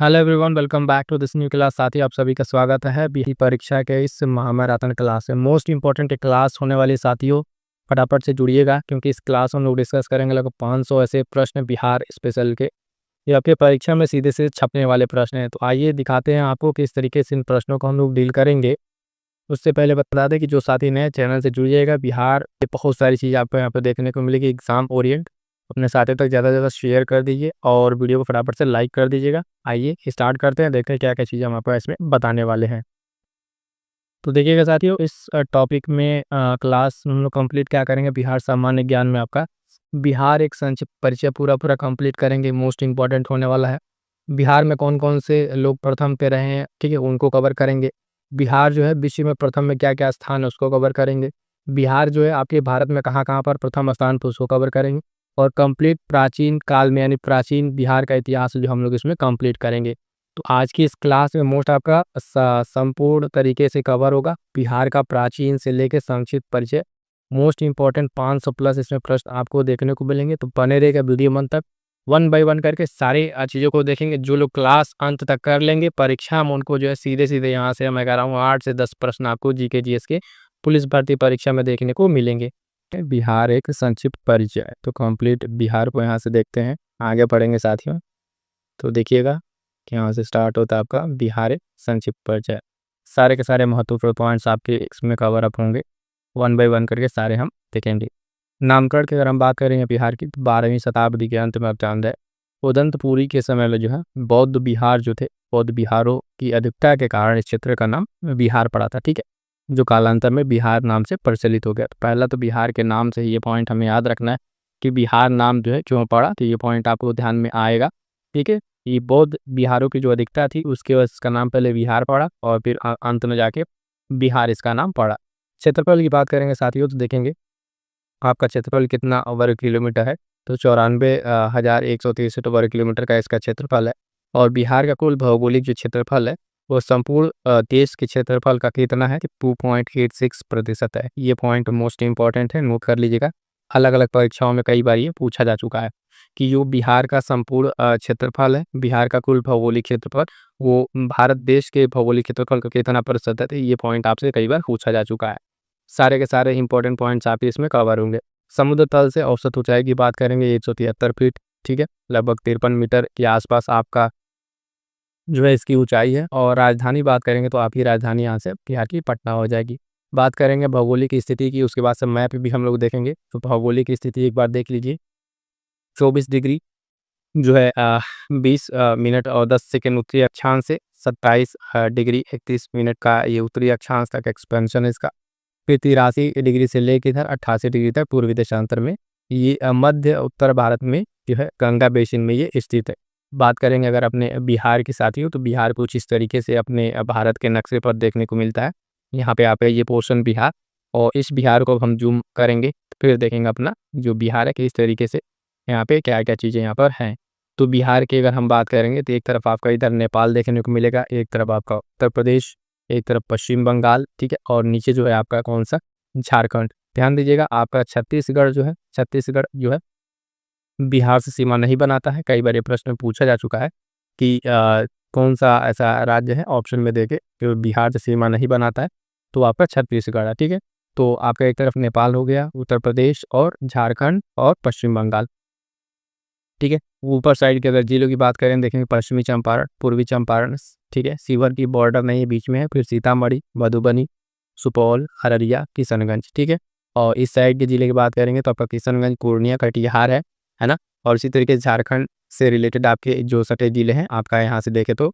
Hello everyone, welcome back to this new class. साथी आप सभी का स्वागत है बीटी परीक्षा के इस महामैराथन क्लास में। मोस्ट इंपॉर्टेंट क्लास होने वाली साथियों, फटाफट से जुड़िएगा क्योंकि इस क्लास में हम लोग डिस्कस करेंगे लगभग 500 ऐसे प्रश्न बिहार स्पेशल के। ये आपके परीक्षा में सीधे से छपने वाले प्रश्न हैं। तो आइए दिखाते हैं आपको किस तरीके से इन प्रश्नों को हम लोग डील करेंगे। उससे पहले बता दें कि जो साथी नए चैनल से जुड़िएगा, बिहार के बहुत सारी चीज़ आपको यहाँ पर देखने को मिलेगी एग्जाम ओरिएंट। अपने साथियों तक ज़्यादा से ज़्यादा शेयर कर दीजिए और वीडियो को फटाफट से लाइक कर दीजिएगा। आइए स्टार्ट करते हैं, देखते हैं क्या क्या चीज़ें हम आपको इसमें बताने वाले हैं। तो देखिएगा साथियों, इस टॉपिक में क्लास हम लोग कंप्लीट क्या करेंगे, बिहार सामान्य ज्ञान में आपका बिहार एक संक्षिप्त परिचय पूरा कंप्लीट करेंगे। मोस्ट इंपॉर्टेंट होने वाला है। बिहार में कौन कौन से लोग प्रथम पे रहे हैं, ठीक है, उनको कवर करेंगे। बिहार जो है विश्व में प्रथम में क्या क्या स्थान है उसको कवर करेंगे। बिहार जो है आपके भारत में कहाँ कहाँ पर प्रथम स्थान पर उसको कवर करेंगे। और कंप्लीट प्राचीन काल में यानी प्राचीन बिहार का इतिहास जो हम लोग इसमें कंप्लीट करेंगे। तो आज की इस क्लास में मोस्ट आपका संपूर्ण तरीके से कवर होगा बिहार का प्राचीन से लेकर संक्षिप्त परिचय। मोस्ट इंपॉर्टेंट 500 प्लस इसमें प्रश्न आपको देखने को मिलेंगे। तो बने रहेगा वीडियो मन तक, वन बाय वन करके सारी चीज़ों को देखेंगे। जो लोग क्लास अंत तक कर लेंगे, परीक्षा में उनको जो है सीधे सीधे यहाँ से मैं कह रहा हूँ 8 से 10 प्रश्न आपको जीके जीएस के पुलिस भर्ती परीक्षा में देखने को मिलेंगे। बिहार एक संक्षिप्त परिचय है, तो कंप्लीट बिहार को यहाँ से देखते हैं, आगे बढ़ेंगे साथियों। तो देखिएगा कि यहाँ से स्टार्ट होता है आपका बिहार एक संक्षिप्त परिचय। सारे के सारे महत्वपूर्ण पॉइंट्स आपके इसमें कवर अप होंगे, वन बाय वन करके सारे हम देखेंगे। नामकरण की अगर हम बात करें बिहार की, तो 12वीं शताब्दी के अंत में आप जानते हैं उदंतपुरी के समय में जो है बौद्ध बिहार जो थे, बौद्ध बिहारों की अधिकता के कारण इस क्षेत्र का नाम बिहार पड़ा था, ठीक है, जो कालांतर में बिहार नाम से प्रचलित हो गया। तो पहला तो बिहार के नाम से ये पॉइंट हमें याद रखना है कि बिहार नाम जो है क्यों पड़ा, तो ये पॉइंट आपको ध्यान में आएगा, ठीक है। ये बौद्ध बिहारों की जो अधिकता थी उसके वजह से इसका नाम पहले बिहार पड़ा और फिर अंत में जाके बिहार इसका नाम पड़ा। क्षेत्रफल की बात करेंगे साथियों, तो देखेंगे आपका क्षेत्रफल कितना वर्ग किलोमीटर है, तो 94,163 वर्ग किलोमीटर का इसका क्षेत्रफल है। और बिहार का कुल भौगोलिक जो क्षेत्रफल है वो संपूर्ण देश के क्षेत्रफल का कितना है कि 2.86% है। ये पॉइंट मोस्ट इंपॉर्टेंट है, नोट कर लीजिएगा। अलग अलग परीक्षाओं में कई बार ये पूछा जा चुका है कि जो बिहार का संपूर्ण क्षेत्रफल है, बिहार का कुल भौगोलिक क्षेत्रफल वो भारत देश के भौगोलिक क्षेत्रफल का कितना प्रतिशत है। तो ये पॉइंट आपसे कई बार पूछा जा चुका है। सारे के सारे इंपॉर्टेंट पॉइंट्स आपके इसमें कवर होंगे। समुद्र तल से औसत ऊंचाई की बात करेंगे 173 फीट, ठीक है, लगभग 53 मीटर के आसपास आपका जो है इसकी ऊंचाई है। और राजधानी बात करेंगे तो आपकी राजधानी यहाँ से बिहार की पटना हो जाएगी। बात करेंगे भौगोलिक स्थिति की, उसके बाद से मैप भी हम लोग देखेंगे। तो भौगोलिक स्थिति एक बार देख लीजिए, 24 डिग्री जो है 20 मिनट और 10 सेकेंड उत्तरी अक्षांश से 27 डिग्री 31 मिनट का ये उत्तरी अक्षांश तक एक्सपेंशन है इसका। फिर 83 डिग्री से लेकर इधर 88 डिग्री तक पूर्वी देशांतर में ये मध्य उत्तर भारत में जो है गंगा बेसिन में ये स्थित है। बात करेंगे अगर अपने बिहार की साथियों, तो बिहार कुछ इस तरीके से अपने भारत के नक्शे पर देखने को मिलता है। यहाँ पे आप ये पोर्शन बिहार, और इस बिहार को हम जूम करेंगे तो फिर देखेंगे अपना जो बिहार है कि इस तरीके से यहाँ पे क्या क्या चीज़ें यहाँ पर हैं। तो बिहार की अगर हम बात करेंगे तो एक तरफ आपका इधर नेपाल देखने को मिलेगा, एक तरफ आपका उत्तर प्रदेश, एक तरफ पश्चिम बंगाल, ठीक है, और नीचे जो है आपका कौन सा, झारखंड। ध्यान दीजिएगा आपका छत्तीसगढ़ जो है, छत्तीसगढ़ जो है बिहार से सीमा नहीं बनाता है। कई बार ये प्रश्न पूछा जा चुका है कि कौन सा ऐसा राज्य है ऑप्शन में देके जो बिहार से सीमा नहीं बनाता है, तो आपका छत्तीसगढ़ है, ठीक है। तो आपका एक तरफ नेपाल हो गया, उत्तर प्रदेश और झारखंड और पश्चिम बंगाल, ठीक है। ऊपर साइड के अगर जिलों की बात करें देखेंगे पश्चिमी चंपारण, पूर्वी चंपारण, ठीक है, सीवर की बॉर्डर नहीं है, बीच में है। फिर सीतामढ़ी, मधुबनी, सुपौल, अररिया, किशनगंज, ठीक है। और इस साइड के जिले की बात करेंगे तो आपका किशनगंज, पूर्णिया, कटिहार है ना। और इसी तरीके से झारखंड से रिलेटेड आपके जो सटे जिले हैं आपका यहाँ से देखे तो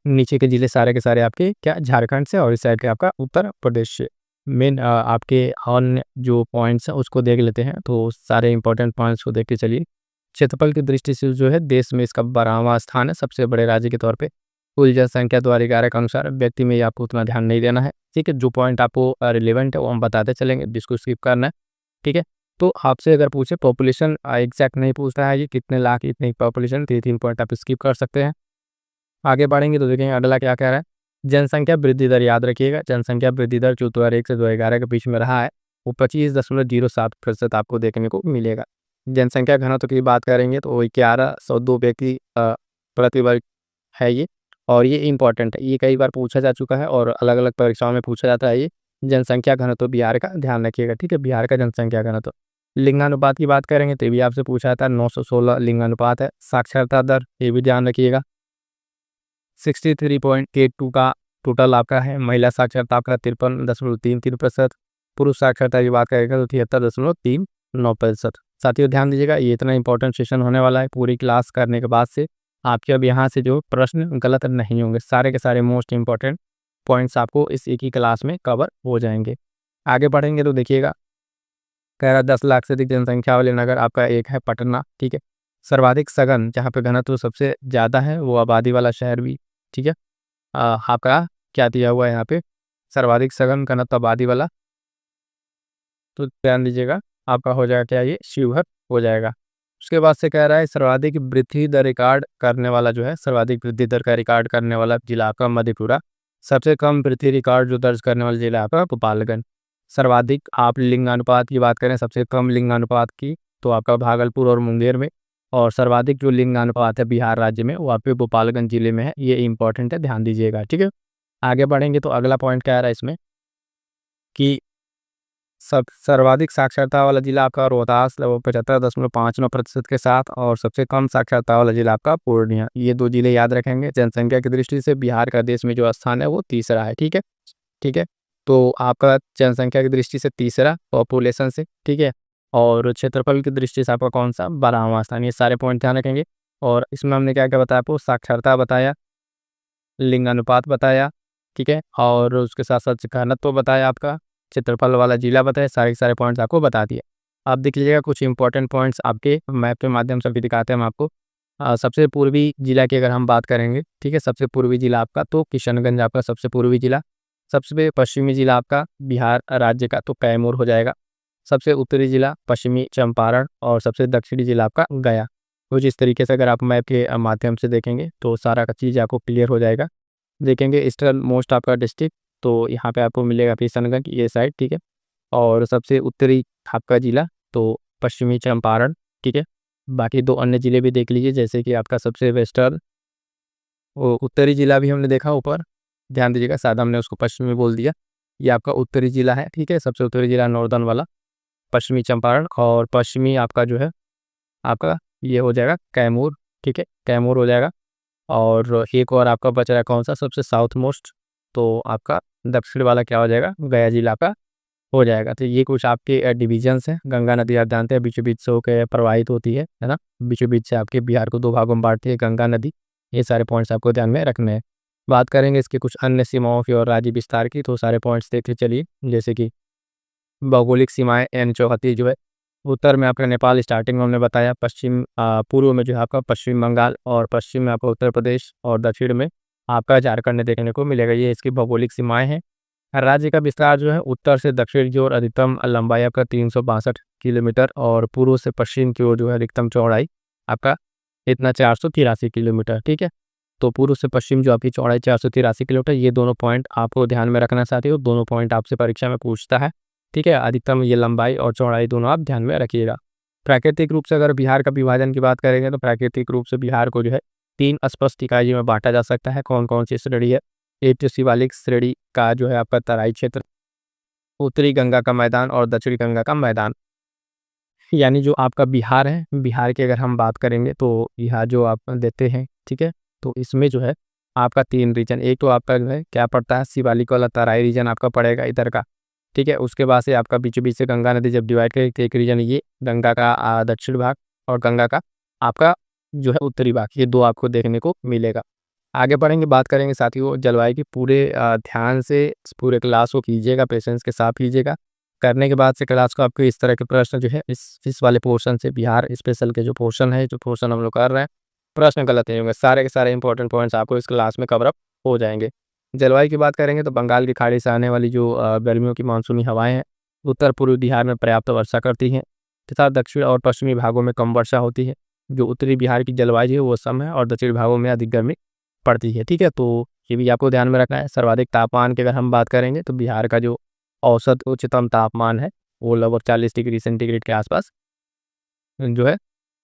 नीचे के जिले सारे के सारे आपके क्या झारखंड से, और इस साइड के आपका उत्तर प्रदेश से। मेन आपके अन्य जो पॉइंट्स हैं उसको देख लेते हैं। तो सारे इंपॉर्टेंट पॉइंट्स को देख के चलिए। क्षेत्रफल की दृष्टि से जो है देश में इसका 12वां स्थान है सबसे बड़े राज्य के तौर पे। कुल जनसंख्या द्वारा 11 के अनुसार व्यक्ति में ये आपको उतना ध्यान नहीं देना है, ठीक है। जो पॉइंट आपको रिलेवेंट है वो हम बताते चलेंगे, जिसको स्किप करना है, ठीक है। तो आपसे अगर पूछे पॉपुलेशन एग्जैक्ट नहीं पूछता है ये कितने लाख इतनी पॉपुलेशन, तो ये 3 पॉइंट आप स्किप कर सकते हैं। आगे बढ़ेंगे तो देखेंगे अगला क्या कह रहा है। जनसंख्या वृद्धि दर याद रखिएगा, जनसंख्या वृद्धि दर जो 2001 से 2011 के बीच में रहा है वो 25.07% आपको देखने को मिलेगा। जनसंख्या घनत्व की बात करेंगे तो 1102 व्यक्ति प्रतिवर्ग है ये, और ये इम्पोर्टेंट है, ये कई बार पूछा जा चुका है और अलग अलग परीक्षाओं में पूछा जाता है ये। जनसंख्या घनत्व बिहार का ध्यान रखिएगा, ठीक है, बिहार का जनसंख्या घनत्व। लिंगानुपात की बात करेंगे तो ये भी आपसे पूछा जाता है, 916 लिंगानुपात है। साक्षरता दर ये भी ध्यान रखिएगा, 63.82 का टोटल आपका है। महिला साक्षरता आपका 53.33%। पुरुष साक्षरता की बात करेंगे तो 73.39%। साथियों ध्यान दीजिएगा, ये इतना इंपॉर्टेंट सेशन होने वाला है, पूरी क्लास करने के बाद से आपके अब यहाँ से जो प्रश्न गलत नहीं होंगे, सारे के सारे मोस्ट इंपॉर्टेंट पॉइंट्स आपको इस एक ही क्लास में कवर हो जाएंगे। आगे बढ़ेंगे तो देखिएगा, कह रहा 10 लाख से अधिक जनसंख्या वाले नगर आपका एक है पटना, ठीक है। सर्वाधिक सघन जहाँ पे घनत्व सबसे ज़्यादा है वो आबादी वाला शहर भी, ठीक है। आपका क्या दिया हुआ है यहाँ पे, सर्वाधिक सघन घनत्व आबादी वाला, तो ध्यान दीजिएगा आपका हो जाएगा क्या, ये शिवहर हो जाएगा। उसके बाद से कह रहा है सर्वाधिक वृद्धि दर रिकॉर्ड करने वाला जो है, सर्वाधिक वृद्धि दर का रिकॉर्ड करने वाला जिला आपका मधेपुरा। सबसे कम वृद्धि रिकॉर्ड जो दर्ज करने वाला जिला आपका गोपालगंज। सर्वाधिक आप लिंगानुपात की बात करें, सबसे कम लिंगानुपात की तो आपका भागलपुर और मुंगेर में, और सर्वाधिक जो लिंगानुपात है बिहार राज्य में वो आपके गोपालगंज जिले में है। ये इंपॉर्टेंट है, ध्यान दीजिएगा, ठीक है। आगे बढ़ेंगे तो अगला पॉइंट क्या आ रहा है इसमें कि सब सर्वाधिक साक्षरता वाला जिला आपका रोहतास, लगभग 75.59% के साथ, और सबसे कम साक्षरता वाला जिला आपका पूर्णिया। ये दो जिले याद रखेंगे। जनसंख्या की दृष्टि से बिहार का देश में जो स्थान है वो तीसरा है, ठीक है, ठीक है। तो आपका जनसंख्या की दृष्टि से तीसरा पॉपुलेशन से, ठीक है, और क्षेत्रफल की दृष्टि से आपका कौन सा 12वां स्थान। ये सारे पॉइंट ध्यान रखेंगे। और इसमें हमने क्या क्या बताया आपको, साक्षरता बताया, लिंगानुपात बताया, ठीक है, और उसके साथ साथ घनत्व बताया, आपका क्षेत्रफल वाला जिला बताया, सारे सारे पॉइंट्स आपको बता दिए। आप देख लीजिएगा कुछ इंपॉर्टेंट पॉइंट्स आपके मैप के माध्यम से भी दिखाते हैं हम आपको। सबसे पूर्वी जिला की अगर हम बात करेंगे, ठीक है, सबसे पूर्वी जिला आपका तो किशनगंज आपका सबसे पूर्वी जिला। सबसे पश्चिमी जिला आपका बिहार राज्य का तो कैमूर हो जाएगा। सबसे उत्तरी जिला पश्चिमी चंपारण, और सबसे दक्षिणी जिला आपका गया। कुछ इस तरीके से अगर आप मैप के माध्यम से देखेंगे तो सारा का चीज़ आपको क्लियर हो जाएगा। देखेंगे ईस्टर्न मोस्ट आपका डिस्ट्रिक्ट, तो यहाँ पे आपको मिलेगा किशनगंज ये साइड, ठीक है, और सबसे उत्तरी आपका जिला तो पश्चिमी चंपारण, ठीक है। बाकी दो अन्य जिले भी देख लीजिए, जैसे कि आपका सबसे वेस्टर्न वो उत्तरी जिला भी हमने देखा ऊपर, ध्यान दीजिएगा, शायद हमने उसको पश्चिमी बोल दिया, ये आपका उत्तरी जिला है, ठीक है, सबसे उत्तरी जिला नॉर्दर्न वाला पश्चिमी चंपारण, और पश्चिमी आपका जो है आपका ये हो जाएगा कैमूर, ठीक है, कैमूर हो जाएगा। और एक और आपका बच रहा है कौन सा, सबसे साउथ मोस्ट, तो आपका दक्षिण वाला क्या हो जाएगा, गया जिला का हो जाएगा। तो ये कुछ आपके डिविजन्स हैं। गंगा नदी आप जानते हैं बीचों बीच से होकर प्रवाहित होती है ना, बीचों बीच से आपके बिहार को दो भागों में बांटती है गंगा नदी। ये सारे पॉइंट्स आपको ध्यान में रखने हैं। बात करेंगे इसके कुछ अन्य सीमाओं की और राज्य विस्तार की, तो सारे पॉइंट्स देखते चलिए। जैसे कि भौगोलिक सीमाएं एन चौहत्ती जो है, उत्तर में आपका नेपाल स्टार्टिंग में हमने बताया, पूर्व में जो है आपका पश्चिम बंगाल, और पश्चिम में आपका उत्तर प्रदेश, और दक्षिण में आपका झारखंड देखने को मिलेगा। ये इसकी भौगोलिक सीमाएं हैं। राज्य का विस्तार जो है उत्तर से दक्षिण की ओर अधिकतम लंबाई आपका 362 किलोमीटर, और पूर्व से पश्चिम की ओर जो है अधिकतम चौड़ाई आपका इतना 483 किलोमीटर, ठीक है। तो पूर्व से पश्चिम जो आपकी चौड़ाई 483 किलोमीटर, ये दोनों पॉइंट आपको ध्यान में रखना चाहते हो। दोनों पॉइंट आपसे परीक्षा में पूछता है, ठीक है। अधिकतम ये लंबाई और चौड़ाई दोनों आप ध्यान में रखिएगा। प्राकृतिक रूप से अगर बिहार का विभाजन की बात करेंगे तो प्राकृतिक रूप से बिहार को जो है 3 स्पष्ट इकाइयों में बांटा जा सकता है। कौन कौन सी श्रेणी है, एक तो शिवालिक श्रेणी का जो है आपका तराई क्षेत्र, उत्तरी गंगा का मैदान, और दक्षिणी गंगा का मैदान। यानी जो आपका बिहार है, बिहार की अगर हम बात करेंगे तो यहाँ जो आप देते हैं, ठीक है, तो इसमें जो है आपका 3 रीजन, एक तो आपका जो है क्या पड़ता है, शिवालिक वाला तराई रीजन आपका पड़ेगा इधर का, ठीक है। उसके बाद से आपका बीचों बीच से गंगा नदी जब डिवाइड करेगी तो एक रीजन ये गंगा का दक्षिण भाग, और गंगा का आपका जो है उत्तरी भाग, ये दो आपको देखने को मिलेगा। आगे बढ़ेंगे, बात करेंगे साथियों जलवायु की। पूरे ध्यान से इस पूरे क्लास को कीजिएगा, पेशेंस के साथ कीजिएगा। करने के बाद से क्लास को आपको इस तरह के प्रश्न जो है इस वाले पोर्शन से, बिहार स्पेशल के जो पोर्शन है, जो पोर्शन हम लोग कर रहे हैं, प्रश्न गलत नहीं होंगे। सारे के सारे इंपॉर्टेंट पॉइंट्स आपको इस क्लास में कवर अप हो जाएंगे। जलवायु की बात करेंगे तो बंगाल की खाड़ी से आने वाली जो गर्मियों की मानसूनी हवाएं हैं, उत्तर पूर्वी बिहार में पर्याप्त वर्षा करती हैं, तथा दक्षिण और पश्चिमी भागों में कम वर्षा होती है। जो उत्तरी बिहार की जलवायु है वो सम है, और दक्षिणी भागों में अधिक गर्मी पड़ती है, ठीक है। तो ये भी आपको ध्यान में रखना है। सर्वाधिक तापमान की अगर हम बात करेंगे तो बिहार का जो औसत उच्चतम तापमान है वो लगभग 40 डिग्री सेंटीग्रेड के आसपास जो है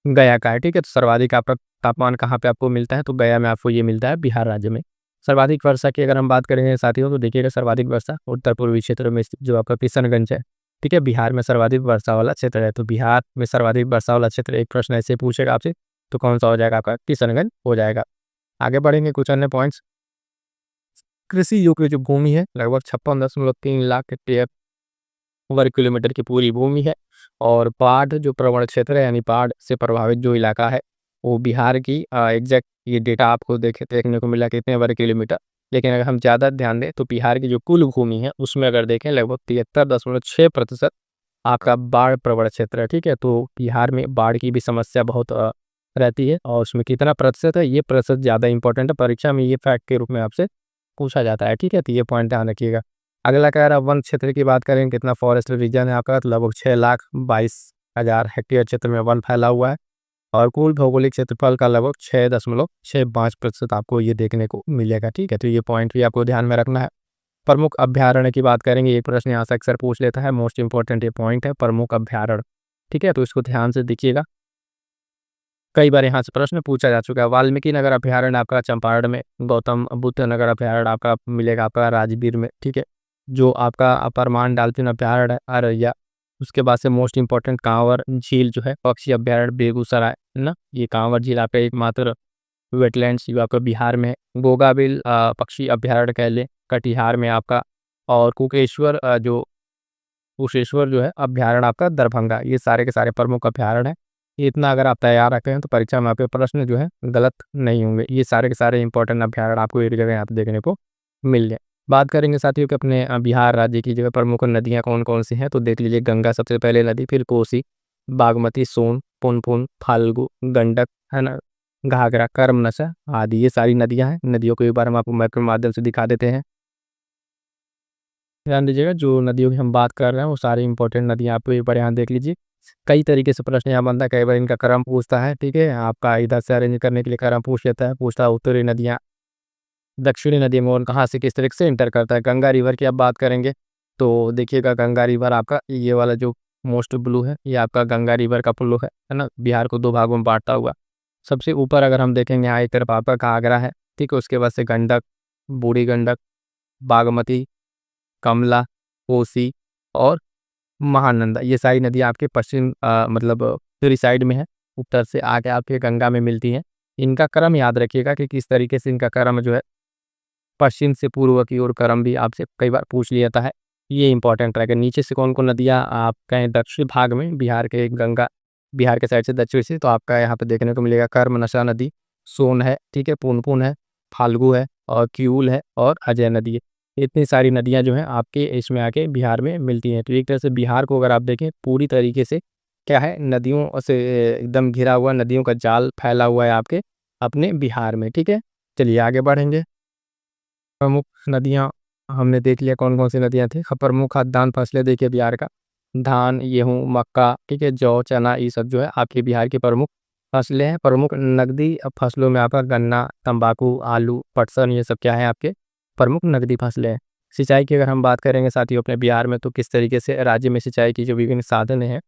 गया का है, ठीक है। तो सर्वाधिक आपका तापमान कहाँ पे आपको मिलता है, तो गया में आपको ये मिलता है बिहार राज्य में। सर्वाधिक वर्षा की अगर हम बात करेंगे साथियों, तो देखिएगा सर्वाधिक वर्षा उत्तर पूर्वी क्षेत्र में स्थित जो आपका किशनगंज है, ठीक है, बिहार में सर्वाधिक वर्षा वाला क्षेत्र है। तो बिहार में सर्वाधिक वर्षा वाला क्षेत्र, एक प्रश्न ऐसे पूछेगा आपसे, तो कौन सा हो जाएगा आपका, किशनगंज हो जाएगा। आगे बढ़ेंगे कुछ अन्य पॉइंट्स। कृषि योग्य जो भूमि है लगभग 56.3 लाख हेक्टेयर वर्ग किलोमीटर की पूरी भूमि है। और बाढ़ जो प्रवण क्षेत्र है, यानी बाढ़ से प्रभावित जो इलाका है, वो बिहार की एग्जैक्ट ये डेटा आपको देखने को मिला कितने वर्ग किलोमीटर। लेकिन अगर हम ज़्यादा ध्यान दें तो बिहार की जो कुल भूमि है उसमें अगर देखें लगभग 73.6% आपका बाढ़ प्रवण क्षेत्र है, ठीक है। तो बिहार में बाढ़ की भी समस्या बहुत रहती है, और उसमें कितना प्रतिशत है, ये प्रतिशत ज़्यादा इंपॉर्टेंट है, परीक्षा में ये फैक्ट के रूप में आपसे पूछा जाता है, ठीक है। तो ये पॉइंट ध्यान रखिएगा। अगला कह रहा है वन क्षेत्र की बात करें, कितना फॉरेस्ट रीजन है आपका, तो लगभग 6,22,000 हेक्टेयर क्षेत्र में वन फैला हुआ है। और कुल भौगोलिक क्षेत्रफल का लगभग 6.65% आपको ये देखने को मिलेगा, ठीक है। तो ये पॉइंट भी आपको ध्यान में रखना है। प्रमुख अभ्यारण्य की बात करेंगे, एक प्रश्न यहाँ से अक्सर पूछ लेता है, मोस्ट इंपॉर्टेंट ये पॉइंट है, प्रमुख अभ्यारण्य, ठीक है। तो इसको ध्यान से देखिएगा, कई बार यहाँ से प्रश्न पूछा जा चुका है। वाल्मीकि नगर अभ्यारण्य आपका चंपारण में, गौतम बुद्ध नगर अभ्यारण्य आपका मिलेगा आपका राजगीर में, ठीक है। जो आपका परमान डॉल्फिन अभ्यारण्य है अररिया। उसके बाद से मोस्ट इंपॉर्टेंट कांवर झील जो है पक्षी अभ्यारण्य बेगूसराय, है ना। ये कांवर झील आपका एकमात्र वेटलैंड्स जो आपका बिहार में है। गोगाबिल पक्षी अभ्यारण्य कह लें कटिहार में आपका। और कुशेश्वर जो है अभ्यारण्य आपका दरभंगा। ये सारे के सारे प्रमुख अभ्यारण्य हैं। ये इतना अगर आप तैयार रखते हैं तो परीक्षा में आपके प्रश्न जो है गलत नहीं होंगे। ये सारे के सारे इंपॉर्टेंट अभ्यारण्य आपको एक जगह यहाँ पे देखने को मिल जाए। बात करेंगे साथियों कि अपने बिहार राज्य की जो है प्रमुख नदियाँ कौन कौन सी हैं, तो देख लीजिए, गंगा सबसे पहले नदी, फिर कोसी, बागमती, सोन, पुनपुन, फाल्गु, गंडक, है ना, घाघरा, कर्मनशा आदि, ये सारी नदियाँ हैं। नदियों को एक बार हम आपको मैप के माध्यम से दिखा देते हैं। ध्यान दीजिएगा, जो नदियों की हम बात कर रहे हैं वो सारी इंपॉर्टेंट नदियाँ आप एक बार यहाँ देख लीजिए। कई तरीके से प्रश्न यहाँ बनता है, कई बार इनका क्रम पूछता है, ठीक है। आपका इधर से अरेंज करने के लिए क्रम पूछ लेता है, पूछता है उत्तरी नदियाँ दक्षिणी नदी में और कहाँ से किस तरीके से इंटर करता है। गंगा रिवर की आप बात करेंगे तो देखिएगा, गंगा रिवर आपका ये वाला जो मोस्ट ब्लू है, ये आपका गंगा रिवर का फ्लो है ना, बिहार को 2 भागों में बांटता हुआ। सबसे ऊपर अगर हम देखेंगे यहाँ एक तरफ आपका घाघरा है, ठीक है। उसके बाद से गंडक, बूढ़ी गंडक, बागमती, कमला, कोसी और महानंदा, ये सारी नदियाँ आपके पश्चिम मतलब उत्तरी साइड में है। उत्तर से आके आपके गंगा में मिलती हैं। इनका क्रम याद रखिएगा कि किस तरीके से इनका क्रम जो है पश्चिम से पूर्व की ओर क्रम भी आपसे कई बार पूछ लिया जाता है। ये इंपॉर्टेंट रहेगा। नीचे से कौन कौन नदियाँ आप कहें दक्षिण भाग में, बिहार के गंगा, बिहार के साइड से दक्षिण से, तो आपका यहाँ पे देखने को मिलेगा कर्मनशा नदी, सोन है, ठीक है, पुनपुन है, फाल्गु है और किऊल है और अजय नदी है। इतनी सारी नदियाँ जो हैं आपके इसमें आके बिहार में मिलती हैं। तो एक तरह से बिहार को अगर आप देखें पूरी तरीके से क्या है, नदियों से एकदम घिरा हुआ, नदियों का जाल फैला हुआ है आपके अपने बिहार में, ठीक है। चलिए आगे बढ़ेंगे। प्रमुख नदियाँ हमने देख लिया कौन कौन सी नदियाँ थी। प्रमुख खाद्यान्न फसलें देखिए बिहार का, धान, गेहूँ, मक्का, ठीक है, जौ, चना, ये सब जो है आपके बिहार की प्रमुख फसलें हैं। प्रमुख नकदी फसलों में आपका गन्ना, तंबाकू, आलू, पटसन, ये सब क्या है आपके प्रमुख नकदी फसलें हैं। सिंचाई की अगर हम बात करेंगे साथियों अपने बिहार में, तो किस तरीके से राज्य में सिंचाई की जो विभिन्न साधन हैं,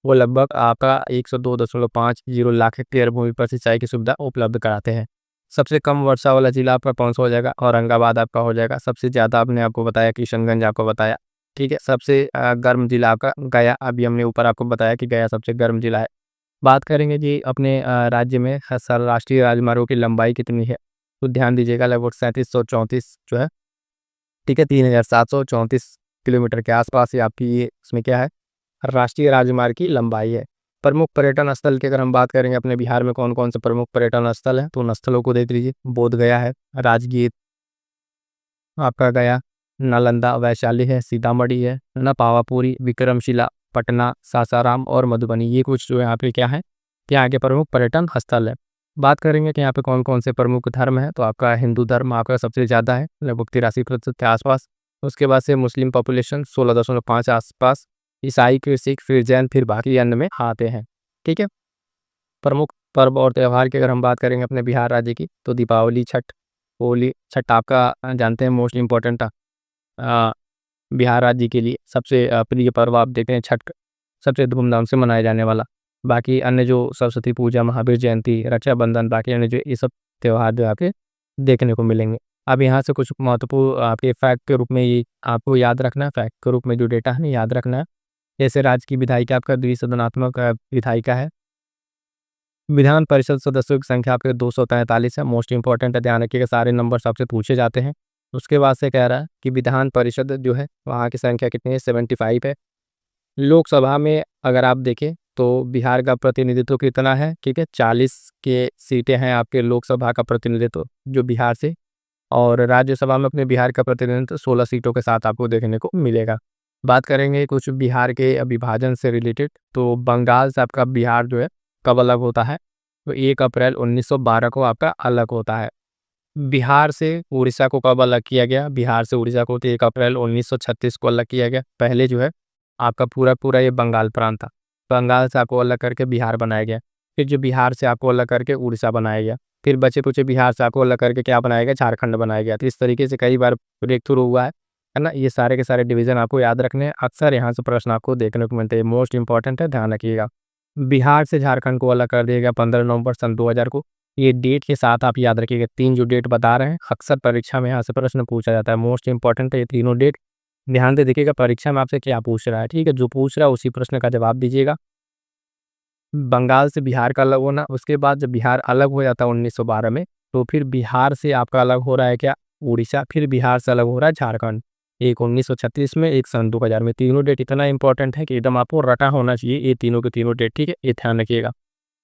वो लगभग आपका 102.50 लाख हेक्टेयर भूमि पर सिंचाई की सुविधा उपलब्ध कराते हैं। सबसे कम वर्षा वाला जिला आपका कौन सा हो जाएगा, औरंगाबाद आपका हो जाएगा। सबसे ज़्यादा आपने आपको बताया किशनगंज आपको बताया, ठीक है। सबसे गर्म जिला आपका गया, अभी हमने ऊपर आपको बताया कि गया सबसे गर्म जिला है। बात करेंगे जी अपने राज्य में राष्ट्रीय राजमार्गों की लंबाई कितनी है, तो ध्यान दीजिएगा लगभग 3734 जो है, ठीक है, 3734 किलोमीटर के आसपास ही आपकी ये इसमें क्या है, राष्ट्रीय राजमार्ग की लंबाई है। प्रमुख पर्यटन स्थल की अगर हम बात करेंगे अपने बिहार में कौन कौन से प्रमुख पर्यटन स्थल हैं, तो उन स्थलों को देख लीजिए। बोध गया है, राजगीर आपका गया, नालंदा वैशाली है, सीतामढ़ी है ना, पावापुरी, विक्रमशिला, पटना, सासाराम और मधुबनी, ये कुछ जो यहाँ पे क्या है, यहाँ के प्रमुख पर्यटन स्थल है। बात करेंगे कि यहाँ पे कौन कौन से प्रमुख धर्म है, तो आपका हिंदू धर्म आपका सबसे ज़्यादा है लगभग 83% के आसपास। उसके बाद से मुस्लिम पॉपुलेशन 16.5 आसपास, ईसाई, फिर सिख, फिर जैन, फिर बाकी अन्य में आते हैं, ठीक है। प्रमुख पर्व और त्यौहार की अगर हम बात करेंगे अपने बिहार राज्य की, तो दीपावली, छठ, होली। छठ आपका जानते हैं मोस्ट इम्पोर्टेंट बिहार राज्य के लिए सबसे प्रिय पर्व आप देखते हैं छठ, सबसे धूमधाम से मनाया जाने वाला। बाकी अन्य जो सरस्वती पूजा, महावीर जयंती, रक्षाबंधन, बाकी अन्य जो ये सब त्योहार जो आपके देखने को मिलेंगे। अब यहाँ से कुछ महत्वपूर्ण आपके फैक्ट के रूप में ये आपको याद रखना है, फैक्ट के रूप में जो डेटा है याद रखना है। जैसे राज्य की विधायिका आपका द्विसदनात्मक विधायिका है। विधान परिषद सदस्यों की संख्या आपके 243 है। मोस्ट इंपॉर्टेंट है, ध्यान रखिएगा, सारे नंबर आपसे पूछे जाते हैं। उसके बाद से कह रहा है कि विधान परिषद जो है वहाँ की संख्या कितनी है, 75 है। लोकसभा में अगर आप देखें तो बिहार का प्रतिनिधित्व कितना है, ठीक है, 40 के सीटें हैं आपके लोकसभा का प्रतिनिधित्व जो बिहार से, और राज्यसभा में अपने बिहार का प्रतिनिधित्व 16 सीटों के साथ आपको देखने को मिलेगा। बात करेंगे कुछ बिहार के विभाजन से रिलेटेड, तो बंगाल से आपका बिहार जो है कब अलग होता है, तो 1 अप्रैल 1912 को आपका अलग होता है। बिहार से उड़ीसा को कब अलग किया गया, बिहार से उड़ीसा को तो 1 अप्रैल 1936 को अलग किया गया। पहले जो है आपका पूरा पूरा ये बंगाल प्रांत था, बंगाल से आपको अलग करके बिहार बनाया गया, फिर जो बिहार से आपको अलग करके उड़ीसा बनाया गया, फिर बचे कुचे बिहार से आपको अलग करके क्या बनाया गया, झारखंड बनाया गया। तो इस तरीके से कई बार ब्रेक थ्रू हुआ है ना। ये सारे के सारे डिवीजन आपको याद रखने हैं, अक्सर यहाँ से प्रश्न आपको देखने को मिलते हैं, मोस्ट इंपॉर्टेंट है, ध्यान रखिएगा। बिहार से झारखंड को अलग कर दिया गया 15 नवंबर सन 2000 को। ये डेट के साथ आप याद रखिएगा, 3 जो डेट बता रहे हैं अक्सर परीक्षा में यहाँ से प्रश्न पूछा जाता है, मोस्ट इंपॉर्टेंट है ये तीनों डेट। ध्यान से देखिएगा परीक्षा में आपसे क्या पूछ रहा है, ठीक है, जो पूछ रहा है उसी प्रश्न का जवाब दीजिएगा। बंगाल से बिहार का अलग होना, उसके बाद जब बिहार अलग हो जाता है 1912 में, तो फिर बिहार से आपका अलग हो रहा है क्या, उड़ीसा, फिर बिहार से अलग हो रहा है झारखंड, एक 1936 में, एक सन 2000 में। तीनों डेट इतना इंपॉर्टेंट है कि एकदम आपको रटा होना चाहिए ये तीनों के तीनों डेट, ठीक है, ये ध्यान रखिएगा।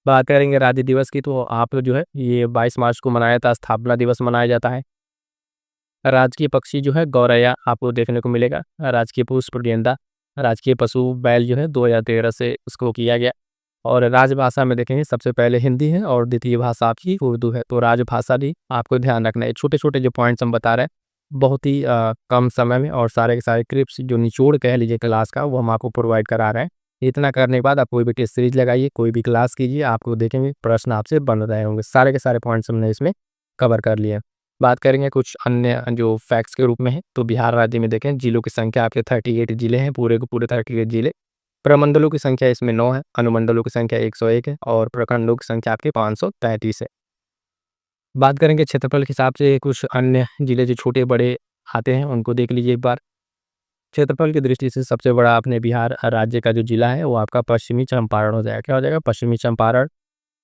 बात करेंगे राज्य दिवस की, तो आप जो है ये 22 मार्च को मनाया था, स्थापना दिवस मनाया जाता है। राजकीय पक्षी जो है गौरैया आपको देखने को मिलेगा, राजकीय पुष्प गेंदा, राजकीय पशु बैल जो है 2013 से उसको किया गया। और राजभाषा में देखेंगे सबसे पहले हिंदी है और द्वितीय भाषा आपकी उर्दू है, तो राजभाषा भी आपको ध्यान रखना है। छोटे छोटे जो पॉइंट्स हम बता रहे हैं बहुत ही कम समय में, और सारे के सारे क्लिप्स जो निचोड़ कह लीजिए क्लास का वो हम आपको प्रोवाइड करा रहे हैं। इतना करने के बाद आप कोई भी टेस्ट सीरीज लगाइए, कोई भी क्लास कीजिए, आपको देखेंगे प्रश्न आपसे बन रहे होंगे। सारे के सारे पॉइंट्स हमने इसमें कवर कर लिए। बात करेंगे कुछ अन्य जो फैक्ट्स के रूप में है, तो बिहार राज्य में देखें जिलों की संख्या आपके 38 जिले हैं, पूरे के पूरे 38 जिले। प्रमंडलों की संख्या इसमें 9 है, अनुमंडलों की संख्या 101 है, और प्रखंडों की संख्या आपके 533 है। बात करेंगे क्षेत्रफल के हिसाब से कुछ अन्य जिले जो छोटे बड़े आते हैं उनको देख लीजिए एक बार। क्षेत्रफल की दृष्टि से सबसे बड़ा अपने बिहार राज्य का जो जिला है वो आपका पश्चिमी चंपारण हो जाएगा। क्या हो जाएगा, पश्चिमी चंपारण।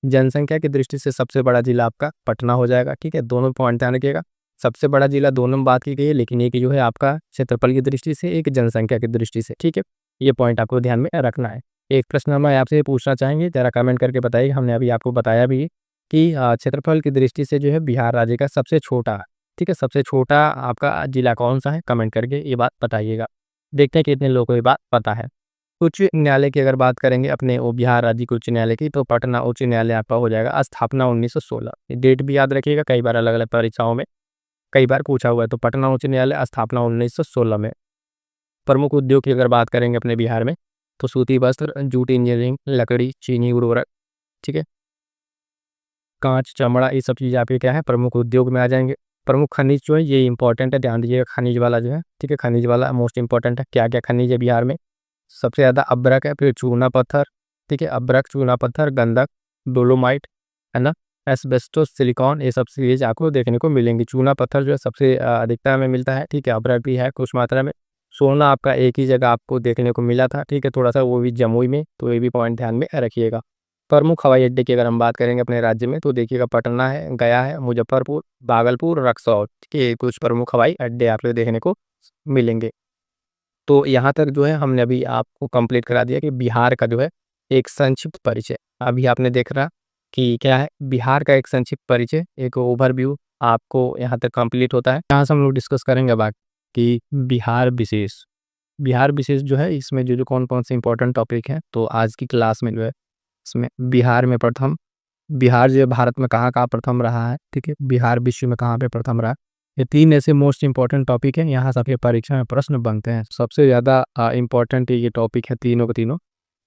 जनसंख्या की दृष्टि से सबसे बड़ा जिला आपका पटना हो जाएगा, ठीक है, दोनों पॉइंट ध्यान रखिएगा। सबसे बड़ा जिला दोनों में बात की गई है, लेकिन एक जो है आपका क्षेत्रफल की दृष्टि से, एक जनसंख्या की दृष्टि से, ठीक है, ये पॉइंट आपको ध्यान में रखना है। एक प्रश्न हम आपसे पूछना चाहेंगे, जरा कमेंट करके बताइए, हमने अभी आपको बताया भी है कि क्षेत्रफल की दृष्टि से जो है बिहार राज्य का सबसे छोटा, ठीक है, सबसे छोटा आपका जिला कौन सा है, कमेंट करके ये बात बताइएगा। देखते हैं कितने लोगों को ये बात पता है। उच्च न्यायालय की अगर बात करेंगे अपने वो बिहार राज्य के उच्च न्यायालय की, तो पटना उच्च न्यायालय आपका हो जाएगा स्थापना 1916। डेट भी याद रखिएगा, कई बार अलग अलग परीक्षाओं में कई बार पूछा हुआ है, तो पटना उच्च न्यायालय स्थापना 1916 में। प्रमुख उद्योग की अगर बात करेंगे अपने बिहार में, तो सूती वस्त्र, जूट इंजीनियरिंग, लकड़ी, चीनी उर्वरक, ठीक है, कांच, चमड़ा, ये सब चीज़ें आपके क्या है प्रमुख उद्योग में आ जाएंगे। प्रमुख खनिज जो है ये इंपॉर्टेंट है, ध्यान दीजिएगा, खनिज वाला जो है, ठीक है, खनिज वाला मोस्ट इंपॉर्टेंट है। क्या क्या खनिज है बिहार में, सबसे ज़्यादा अब्रक है, फिर चूना पत्थर, ठीक है, अब्रक, चूना पत्थर, गंधक, डोलोमाइट, है ना, एस्बेस्टोस, सिलिकॉन, ये सब चीज़ आपको देखने को मिलेंगी। चूना पत्थर जो है सबसे अधिकता में मिलता है, ठीक है, अब्रक भी है कुछ मात्रा में। सोना आपका एक ही जगह आपको देखने को मिला था, ठीक है, थोड़ा सा वो भी जमुई में, तो ये भी पॉइंट ध्यान में रखिएगा। प्रमुख हवाई अड्डे की अगर हम बात करेंगे अपने राज्य में, तो देखिएगा पटना है, गया है, मुजफ्फरपुर, भागलपुर, रक्सौल, ठीक है, कुछ प्रमुख हवाई अड्डे आपको देखने को मिलेंगे। तो यहाँ तक जो है हमने अभी आपको कंप्लीट करा दिया कि बिहार का जो है एक संक्षिप्त परिचय, अभी आपने देख रहा कि क्या है बिहार का एक संक्षिप्त परिचय, एक ओवरव्यू आपको यहाँ तक कंप्लीट होता है। यहाँ से हम लोग डिस्कस करेंगे अब कि बिहार विशेष, बिहार विशेष जो है इसमें जो जो कौन कौन से इंपॉर्टेंट टॉपिक हैं, तो आज की क्लास में जो है इसमें बिहार में प्रथम, बिहार जो है भारत में कहाँ कहाँ प्रथम रहा है, ठीक है, बिहार विश्व में कहाँ पे प्रथम रहा है। ये 3 ऐसे मोस्ट इंपॉर्टेंट टॉपिक हैं, यहाँ सबके परीक्षा में प्रश्न बनते हैं। सबसे ज़्यादा इंपॉर्टेंट ये टॉपिक है तीनों के तीनों।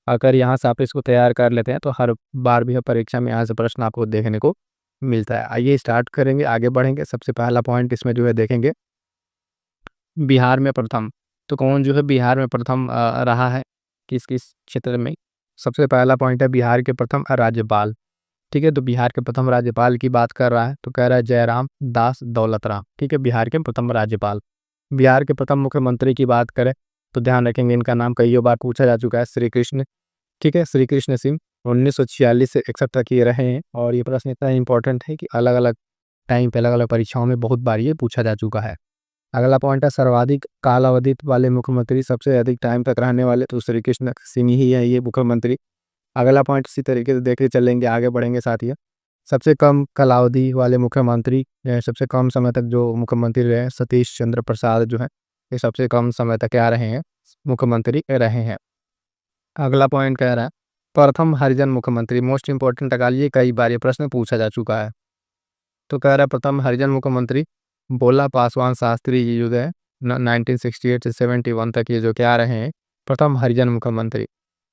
अगर यहाँ से आप इसको तैयार कर लेते हैं तो हर बार भी परीक्षा में यहाँ से प्रश्न आपको देखने को मिलता है। आइए स्टार्ट करेंगे, आगे बढ़ेंगे। सबसे पहला पॉइंट इसमें जो है देखेंगे बिहार में प्रथम, तो कौन जो है बिहार में प्रथम रहा है, किस किस क्षेत्र में, सबसे पहला पॉइंट है बिहार के प्रथम राज्यपाल। ठीक है, तो बिहार के प्रथम राज्यपाल की बात कर रहा है, तो कह रहा है जयराम दास दौलतराम। ठीक है, बिहार के प्रथम राज्यपाल। बिहार के प्रथम मुख्यमंत्री की बात करें तो ध्यान रखेंगे इनका नाम कई बार पूछा जा चुका है, श्री कृष्ण। ठीक है, श्री कृष्ण सिंह 1946 से 61 तक ये रहे हैं, और ये प्रश्न इतना इंपॉर्टेंट है कि अलग अलग टाइम पे अलग अलग परीक्षाओं में बहुत बार ये पूछा जा चुका है। अगला पॉइंट है सर्वाधिक कालावधि वाले मुख्यमंत्री, सबसे अधिक टाइम तक रहने वाले, तो श्री कृष्ण सिंह ही है ये मुख्यमंत्री। अगला पॉइंट इसी तरीके से देखते चलेंगे, आगे बढ़ेंगे साथियों। सबसे कम कालावधि वाले मुख्यमंत्री, सबसे कम समय तक जो मुख्यमंत्री रहे, सतीश चंद्र प्रसाद जो है, ये सबसे कम समय तक क्या रहे हैं, मुख्यमंत्री रहे हैं। अगला पॉइंट कह रहा है प्रथम हरिजन मुख्यमंत्री, मोस्ट इंपॉर्टेंट लगा लिए, कई बार ये प्रश्न पूछा जा चुका है। तो कह रहा है प्रथम हरिजन मुख्यमंत्री भोला पासवान शास्त्री जी जो है 1968 से 71 तक ये जो क्या रहे हैं, प्रथम हरिजन मुख्यमंत्री।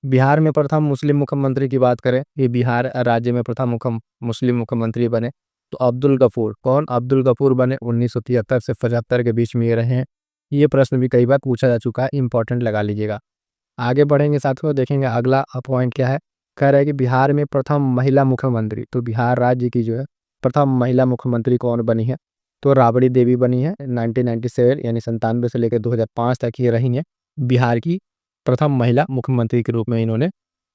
बिहार में प्रथम मुस्लिम मुख्यमंत्री की बात करें, ये बिहार राज्य में प्रथम मुस्लिम मुख्यमंत्री बने, तो अब्दुल गफूर। कौन? अब्दुल गफूर बने 1973 से 75 के बीच में ये रहे हैं। ये प्रश्न भी कई बार पूछा जा चुका है, इंपॉर्टेंट लगा लीजिएगा। आगे बढ़ेंगे साथियों, देखेंगे अगला पॉइंट क्या है। कह रहा है कि बिहार में प्रथम महिला मुख्यमंत्री, तो बिहार राज्य की जो है प्रथम महिला मुख्यमंत्री कौन बनी है, तो राबड़ी देवी बनी है 1997 यानी 97 से लेकर 2005 तक ये रही हैं बिहार की प्रथम महिला मुख्यमंत्री के रूप में इन्होंने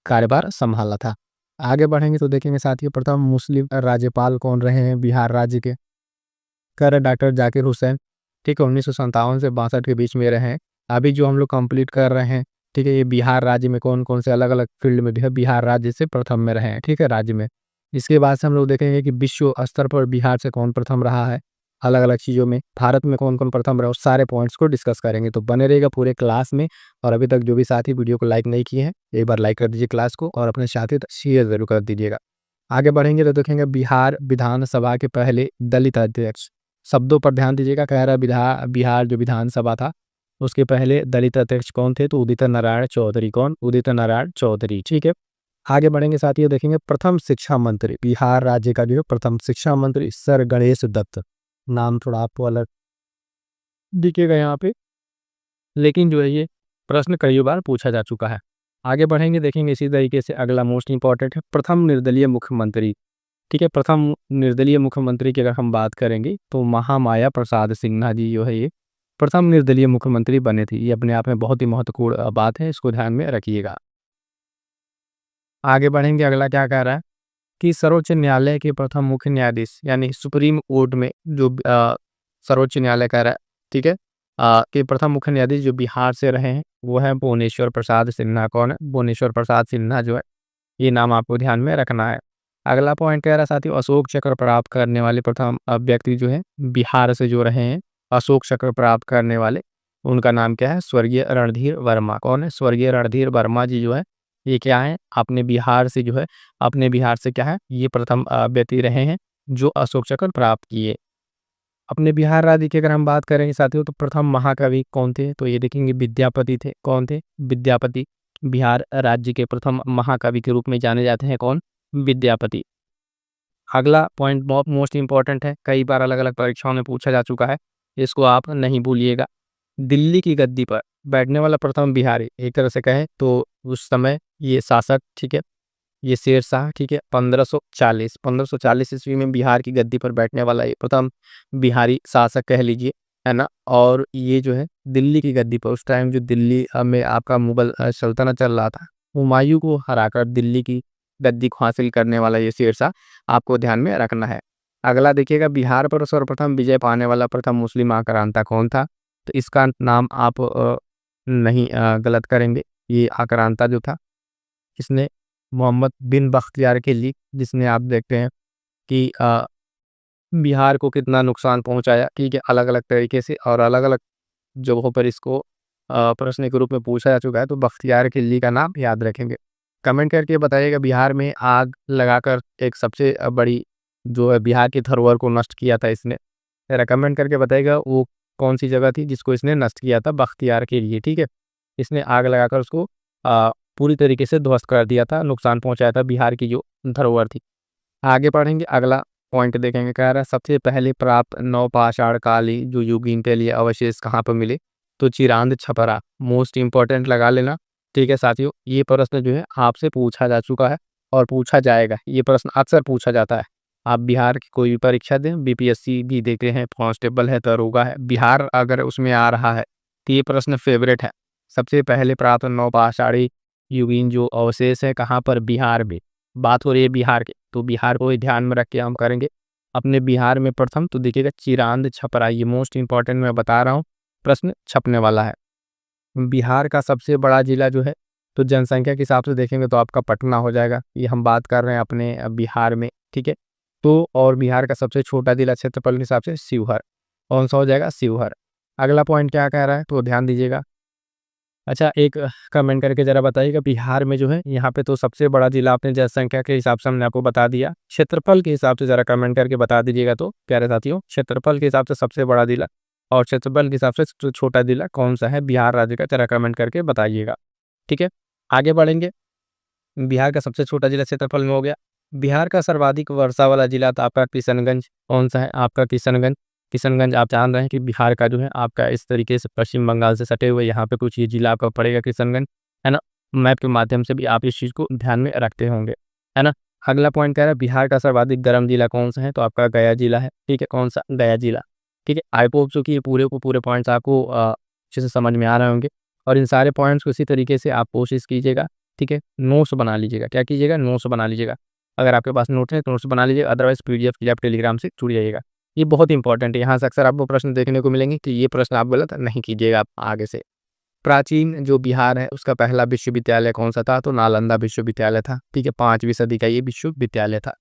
कार्यभार संभाला था। आगे बढ़ेंगे तो देखेंगे साथियों प्रथम मुस्लिम राज्यपाल कौन रहे हैं बिहार राज्य के। कह रहे डॉक्टर जाकिर हुसैन। ठीक है, 1957 से 62 के बीच में रहे हैं। अभी जो हम लोग कंप्लीट कर रहे हैं, ठीक है, ये बिहार राज्य में कौन कौन से अलग अलग फील्ड में भी है, बिहार राज्य से प्रथम में रहे हैं। ठीक है, राज्य में। इसके बाद से हम लोग देखेंगे कि विश्व स्तर पर बिहार से कौन प्रथम रहा है, अलग अलग चीज़ों में भारत में कौन कौन प्रथम रहा, उस सारे पॉइंट्स को डिस्कस करेंगे। तो बने रहेगा पूरे क्लास में। और अभी तक जो भी साथी वीडियो को लाइक नहीं किए हैं, एक बार लाइक कर दीजिए क्लास को, और अपने साथी तक शेयर जरूर कर दीजिएगा। आगे बढ़ेंगे तो देखेंगे बिहार विधानसभा के पहले दलित अध्यक्ष। शब्दों पर ध्यान दीजिएगा। कह रहा है बिहार जो विधानसभा था उसके पहले दलित अध्यक्ष कौन थे, तो उदित नारायण चौधरी। कौन? उदित नारायण चौधरी। ठीक है, आगे बढ़ेंगे साथियों, देखेंगे प्रथम शिक्षा मंत्री बिहार राज्य का जो है प्रथम शिक्षा मंत्री सर गणेश दत्त। नाम थोड़ा आपको अलग दिखेगा यहाँ पे, लेकिन जो है ये प्रश्न कई बार पूछा जा चुका है। आगे बढ़ेंगे, देखेंगे इसी तरीके से अगला मोस्ट इंपॉर्टेंट है प्रथम निर्दलीय मुख्यमंत्री। ठीक है, प्रथम निर्दलीय मुख्यमंत्री की अगर हम बात करेंगे तो महामाया प्रसाद सिन्हा जी जो है ये प्रथम निर्दलीय मुख्यमंत्री बने थे। ये अपने आप में बहुत ही महत्वपूर्ण बात है, इसको ध्यान में रखिएगा। आगे बढ़ेंगे, अगला क्या कह रहा है कि सर्वोच्च न्यायालय के प्रथम मुख्य न्यायाधीश, यानी सुप्रीम कोर्ट में जो सर्वोच्च न्यायालय कह रहा है, ठीक है, कि प्रथम मुख्य न्यायाधीश जो बिहार से रहे हैं वो है भुवनेश्वर प्रसाद सिन्हा। कौन है? भुवनेश्वर प्रसाद सिन्हा जो है, ये नाम आपको ध्यान में रखना है। अगला पॉइंट कह रहा है साथियों अशोक चक्र प्राप्त करने वाले प्रथम व्यक्ति जो है बिहार से जो रहे हैं, अशोक चक्र प्राप्त करने वाले, उनका नाम क्या है? स्वर्गीय रणधीर वर्मा। कौन है? स्वर्गीय रणधीर वर्मा जी जो है ये क्या है, अपने बिहार से जो है, अपने बिहार से क्या है, ये प्रथम व्यक्ति रहे हैं जो अशोक चक्र प्राप्त किए। अपने बिहार राज्य की अगर हम बात करें साथियों तो प्रथम महाकवि कौन थे, तो ये देखेंगे विद्यापति थे। कौन थे? विद्यापति। बिहार राज्य के प्रथम महाकवि के रूप में जाने जाते हैं। कौन? विद्यापति। अगला पॉइंट बहुत मोस्ट इंपॉर्टेंट है, कई बार अलग अलग परीक्षाओं में पूछा जा चुका है, इसको आप नहीं भूलिएगा। दिल्ली की गद्दी पर बैठने वाला प्रथम बिहारी, एक तरह से कहें तो उस समय ये शासक, ठीक है, ये शेरशाह, ठीक है, 1540 ईस्वी में बिहार की गद्दी पर बैठने वाला ये प्रथम बिहारी शासक कह लीजिए, है ना। और ये जो है दिल्ली की गद्दी पर उस टाइम जो दिल्ली में आपका मुगल सल्तनत चल रहा था, हुमायूं को हराकर दिल्ली की गद्दी को हासिल करने वाला ये शेरशाह, आपको ध्यान में रखना है। अगला देखिएगा बिहार पर सर्वप्रथम विजय पाने वाला प्रथम मुस्लिम आक्रांता कौन था, तो इसका नाम आप नहीं गलत करेंगे। ये आक्रांता जो था इसने मोहम्मद बिन बख्तियार खिलजी, जिसने आप देखते हैं कि बिहार को कितना नुकसान पहुंचाया, ठीक है, अलग अलग तरीके से और अलग अलग जगहों पर इसको प्रश्न के रूप में पूछा जा चुका है। तो बख्तियार खिलजी का नाम याद रखेंगे। कमेंट करके बताइएगा बिहार में आग लगाकर एक सबसे बड़ी जो है बिहार की धरोहर को नष्ट किया था इसने, जरा कमेंट करके बताइएगा वो कौन सी जगह थी जिसको इसने नष्ट किया था बख्तियार के लिए। ठीक है, इसने आग लगाकर उसको पूरी तरीके से ध्वस्त कर दिया था, नुकसान पहुंचाया था बिहार की जो धरोहर थी। आगे पढ़ेंगे, अगला पॉइंट देखेंगे। कह रहा है सबसे पहले प्राप्त नवपाषाण कालीन जो युगीन के लिए अवशेष कहाँ पर मिले, तो चिरांद छपरा। मोस्ट इंपॉर्टेंट लगा लेना, ठीक है साथियों, ये प्रश्न जो है आपसे पूछा जा चुका है और पूछा जाएगा। ये प्रश्न अक्सर पूछा जाता है। आप बिहार की कोई भी परीक्षा दें, बीपीएससी भी देते हैं, कांस्टेबल है, दरोगा है, बिहार अगर उसमें आ रहा है तो ये प्रश्न फेवरेट है। सबसे पहले प्राप्त नौपाषाणी युगीन जो अवशेष है कहाँ पर? बिहार में। बात हो रही है बिहार की, तो बिहार को ही ध्यान में रख के हम करेंगे। अपने बिहार में प्रथम तो देखिएगा चिरांद छपरा, ये मोस्ट इंपॉर्टेंट मैं बता रहा हूँ, प्रश्न छपने वाला है। बिहार का सबसे बड़ा जिला जो है, तो जनसंख्या के हिसाब से देखेंगे तो आपका पटना हो जाएगा। ये हम बात कर रहे हैं अपने बिहार में, ठीक है। तो और बिहार का सबसे छोटा जिला क्षेत्रफल के हिसाब से शिवहर, कौन सा हो जाएगा? शिवहर। अगला पॉइंट क्या कह रहा है तो ध्यान दीजिएगा। अच्छा, एक कमेंट करके जरा बताइएगा, बिहार में जो है यहाँ पे तो सबसे बड़ा जिला आपने जनसंख्या के हिसाब से हमने आपको बता दिया, क्षेत्रफल के हिसाब से जरा कमेंट करके बता दीजिएगा। तो प्यारे साथियों, क्षेत्रफल के हिसाब से सबसे बड़ा जिला और क्षेत्रफल के हिसाब से सबसे छोटा जिला कौन सा है बिहार राज्य का, जरा कमेंट करके बताइएगा। ठीक है, आगे बढ़ेंगे। बिहार का सबसे छोटा जिला क्षेत्रफल में हो गया। बिहार का सर्वाधिक वर्षा वाला जिला था आपका किशनगंज, कौन सा है? आपका किशनगंज। किशनगंज आप जान रहे हैं कि बिहार का जो है आपका इस तरीके से पश्चिम बंगाल से सटे हुए यहाँ पे कुछ ये जिला आपका पड़ेगा किशनगंज, है ना। मैप के माध्यम से भी आप इस चीज़ को ध्यान में रखते होंगे, है ना। अगला पॉइंट कह रहा है बिहार का सर्वाधिक गर्म जिला कौन सा है, तो आपका गया जिला है। ठीक है, कौन सा? गया जिला। ठीक है, आई होप सो कि ये पूरे को पूरे पॉइंट्स आपको अच्छे से समझ में आ रहे होंगे और इन सारे पॉइंट्स को इसी तरीके से आप कोशिश कीजिएगा। ठीक है, नोट्स बना लीजिएगा। क्या कीजिएगा? नोट्स बना लीजिएगा। अगर आपके पास नोट है तो नोट्स बना लीजिए, अदरवाइज पीडीएफ के लिए आप टेलीग्राम से जुड़ जाइएगा। ये बहुत इंपॉर्टेंट है, यहाँ से अक्सर आपको प्रश्न देखने को मिलेंगे कि ये प्रश्न आप गलत नहीं कीजिएगा आप आगे से। प्राचीन जो बिहार है उसका पहला विश्वविद्यालय कौन सा था, तो नालंदा विश्वविद्यालय था। ठीक है, 5वीं सदी का ये विश्वविद्यालय था।